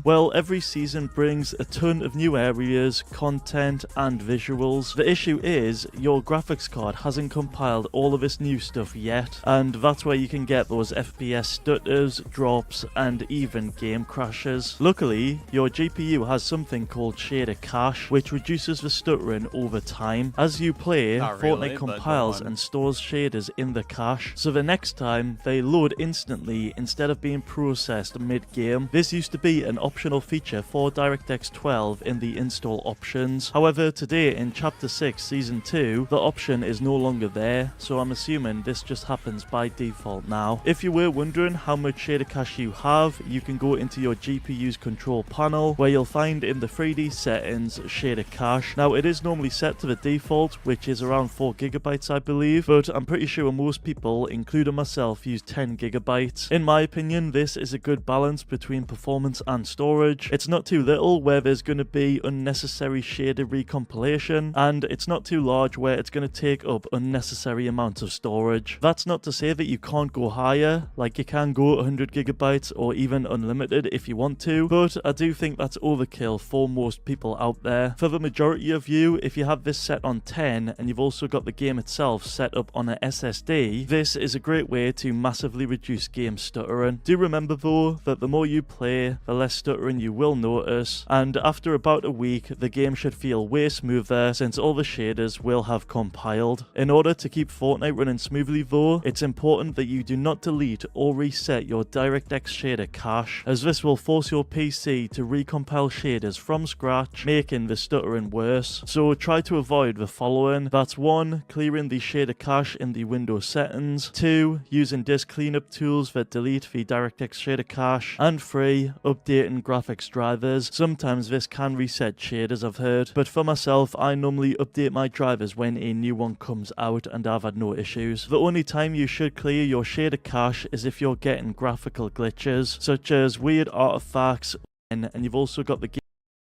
Well, every season brings a ton of new areas, content, and visuals. The issue is, your graphics card hasn't compiled all of this new stuff yet, and that's where you can get those FPS stutters, drops, and even game crashes. Luckily, your GPU has something called shader cache, which reduces the stuttering over time. As you play, Fortnite compiles and stores shaders in the cache, so the next time, they load instantly instead of being processed mid-game. This used to be an optional feature for DirectX 12 in the install options. However, today in Chapter 6 Season 2, the option is no longer there, so I'm assuming this just happens by default now. If you were wondering how much shader cache you have, you can go into your GPU's control panel, where you'll find in the 3D settings shader cache. Now, it is normally set to the default, which is around 4 gigabytes I believe, but I'm pretty sure most people, including myself, use 10 gigabytes. In my opinion, this is a good balance between performance and storage. It's not too little where there's going to be unnecessary shader recompilation, and it's not too large where it's going to take up unnecessary amounts of storage. That's not to say that you can't go higher, like you can go 100 gigabytes or even unlimited if you want to, but I do think that's overkill for most people out there. For the majority of you, if you have this set on 10 and you've also got the game itself set up on an SSD, this is a great way to massively reduce game stuttering. Do remember though that the more you play, the less stuttering you will notice, and after about a week the game should feel way smoother since all the shaders will have compiled. In order to keep Fortnite running smoothly though, it's important that you do not delete or reset your DirectX shader cache, as this will force your PC to recompile shaders from scratch, making the stuttering worse. So try to avoid the following. That's 1. Clearing the shader cache in the Windows settings, 2. Using disk cleanup tools that delete the DirectX shader cache, and 3. Updating graphics drivers. Sometimes this can reset shaders, I've heard, but for myself I normally update my drivers when a new one comes out and I've had no issues. The only time you should clear your shader cache is if you're getting graphical glitches, such as weird artifacts, and you've also got the game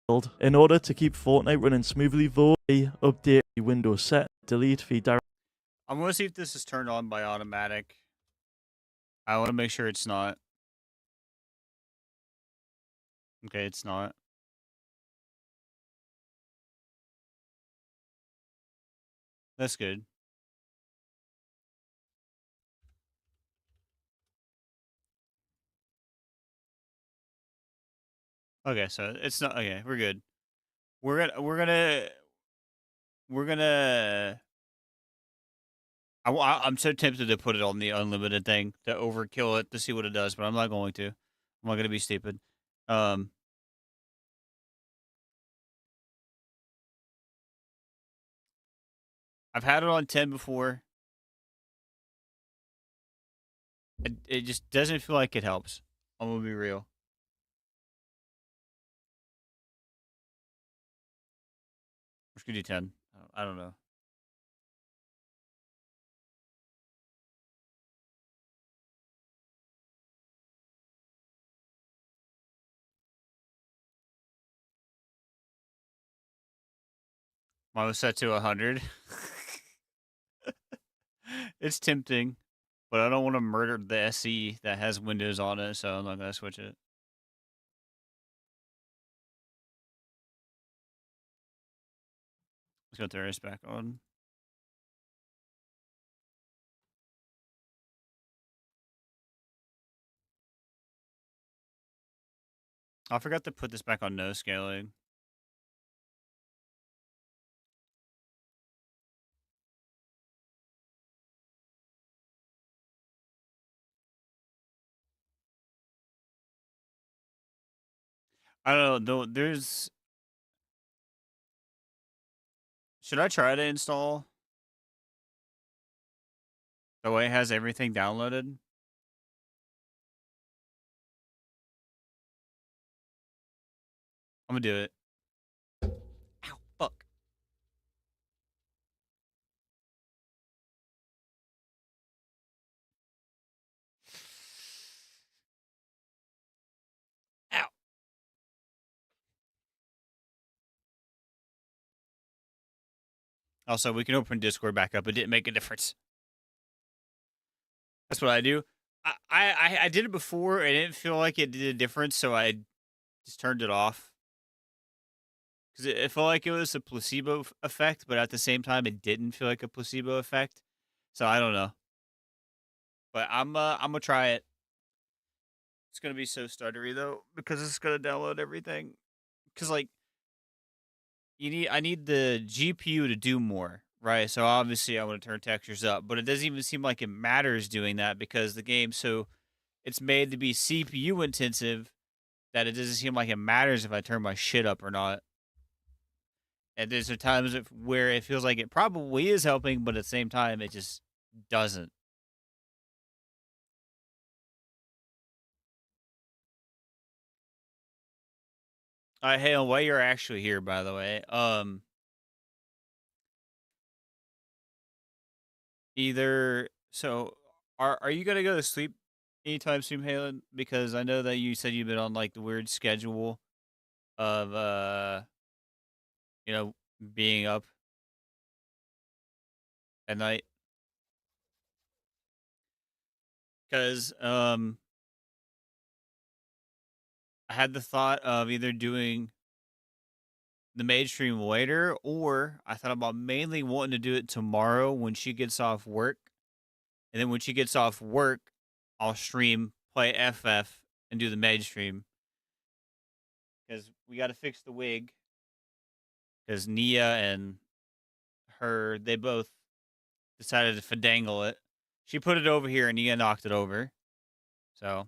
build. In order to keep Fortnite running smoothly though, update the Windows set, delete the direct. I'm gonna see if this is turned on by automatic. I want to make sure it's not. Okay, it's not. That's good. Okay, so it's not okay. We're good. We're gonna. I'm so tempted to put it on the unlimited thing to overkill it to see what it does, but I'm not going to. I'm not gonna be stupid. Um, I've had it on 10 before. It just doesn't feel like it helps. I'm gonna be real. We're just gonna do 10. I don't know. Mine was set to 100. It's tempting, but I don't want to murder the SE that has Windows on it, so I'm not gonna switch it. Let's go throw this back on. I forgot to put this back on no scaling. I don't know. There's. Should I try to install the way it has everything downloaded? I'm gonna do it. Ow, fuck. Ow. Also, we can open Discord back up. It didn't make a difference. That's what I do. I did it before. And it didn't feel like it did a difference, so I just turned it off. Because it felt like it was a placebo effect, but at the same time, it didn't feel like a placebo effect. So I don't know. But I'm gonna try it. It's gonna be so stuttery though, because it's gonna download everything. Because like I need the GPU to do more, right? So obviously I want to turn textures up, but it doesn't even seem like it matters doing that because the game it's made to be CPU intensive that it doesn't seem like it matters if I turn my shit up or not. And there's times where it feels like it probably is helping, but at the same time it just doesn't. Hey, while you're actually here, by the way, either so are you gonna go to sleep anytime soon, Halen? Because I know that you said you've been on like the weird schedule of you know, being up at night. Because I had the thought of either doing the maid stream later, or I thought about mainly wanting to do it tomorrow when she gets off work. And then when she gets off work, I'll stream, play FF, and do the maid stream. Because we got to fix the wig. Because Nia and her, they both decided to fandangle it. She put it over here, and Nia knocked it over. So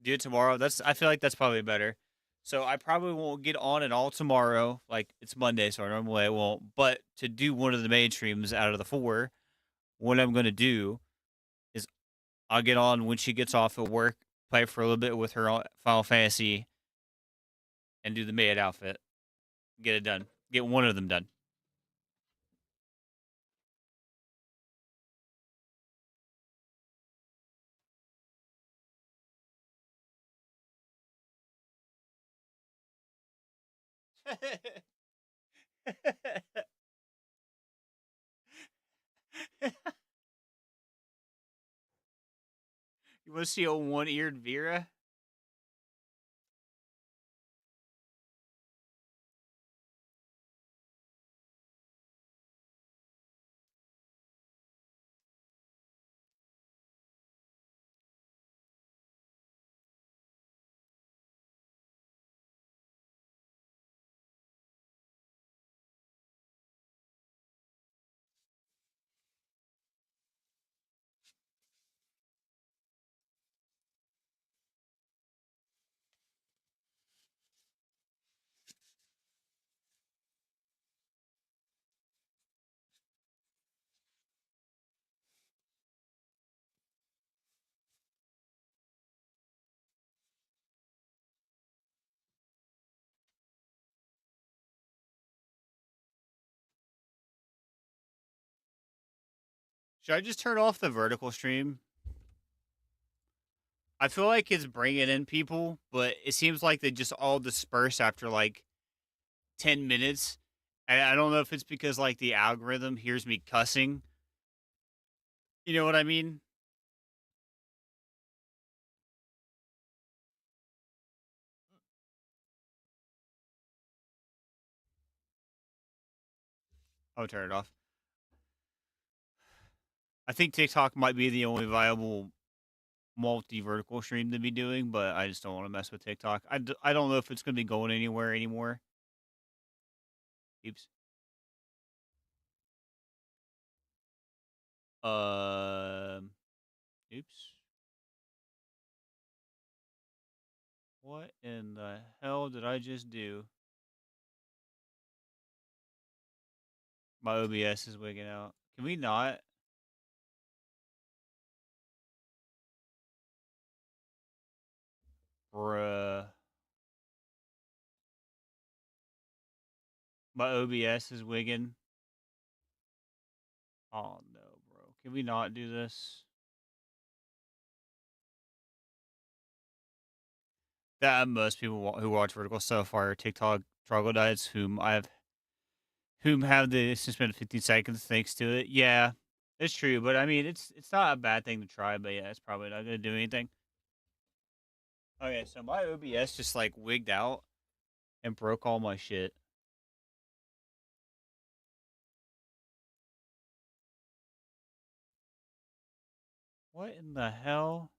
do it tomorrow. I feel like that's probably better. So I probably won't get on at all tomorrow. Like it's Monday, so normally I won't. But to do one of the main streams out of the four, what I'm gonna do is I'll get on when she gets off at work, play for a little bit with her on Final Fantasy, and do the maid outfit. Get it done. Get one of them done. You want to see a one-eared Vera? Should I just turn off the vertical stream? I feel like it's bringing in people, but it seems like they just all disperse after like 10 minutes, I don't know if it's because like the algorithm hears me cussing. You know what I mean? I'll turn it off. I think TikTok might be the only viable multi-vertical stream to be doing, but I just don't want to mess with TikTok. I don't know if it's going to be going anywhere anymore. Oops. Um. Oops. What in the hell did I just do? My OBS is wigging out. Can we not? Bruh. My OBS is wigging. Oh no, bro. Can we not do this? That most people who watch vertical stuff are TikTok troglodytes whom have the suspended 15 seconds thanks to it. Yeah, it's true, but I mean it's not a bad thing to try, but yeah, it's probably not gonna do anything. Okay, so my OBS just like wigged out and broke all my shit. What in the hell?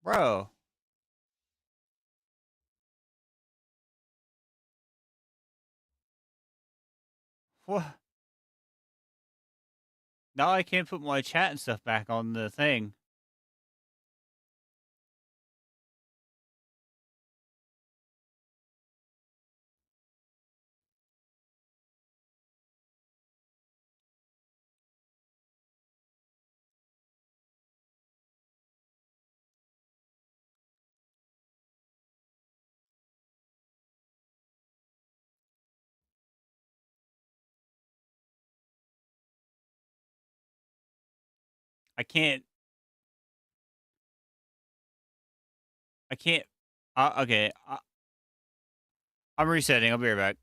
Bro. What? Now I can't put my chat and stuff back on the thing. I can't. I can't. Okay, I'm resetting. I'll be right back.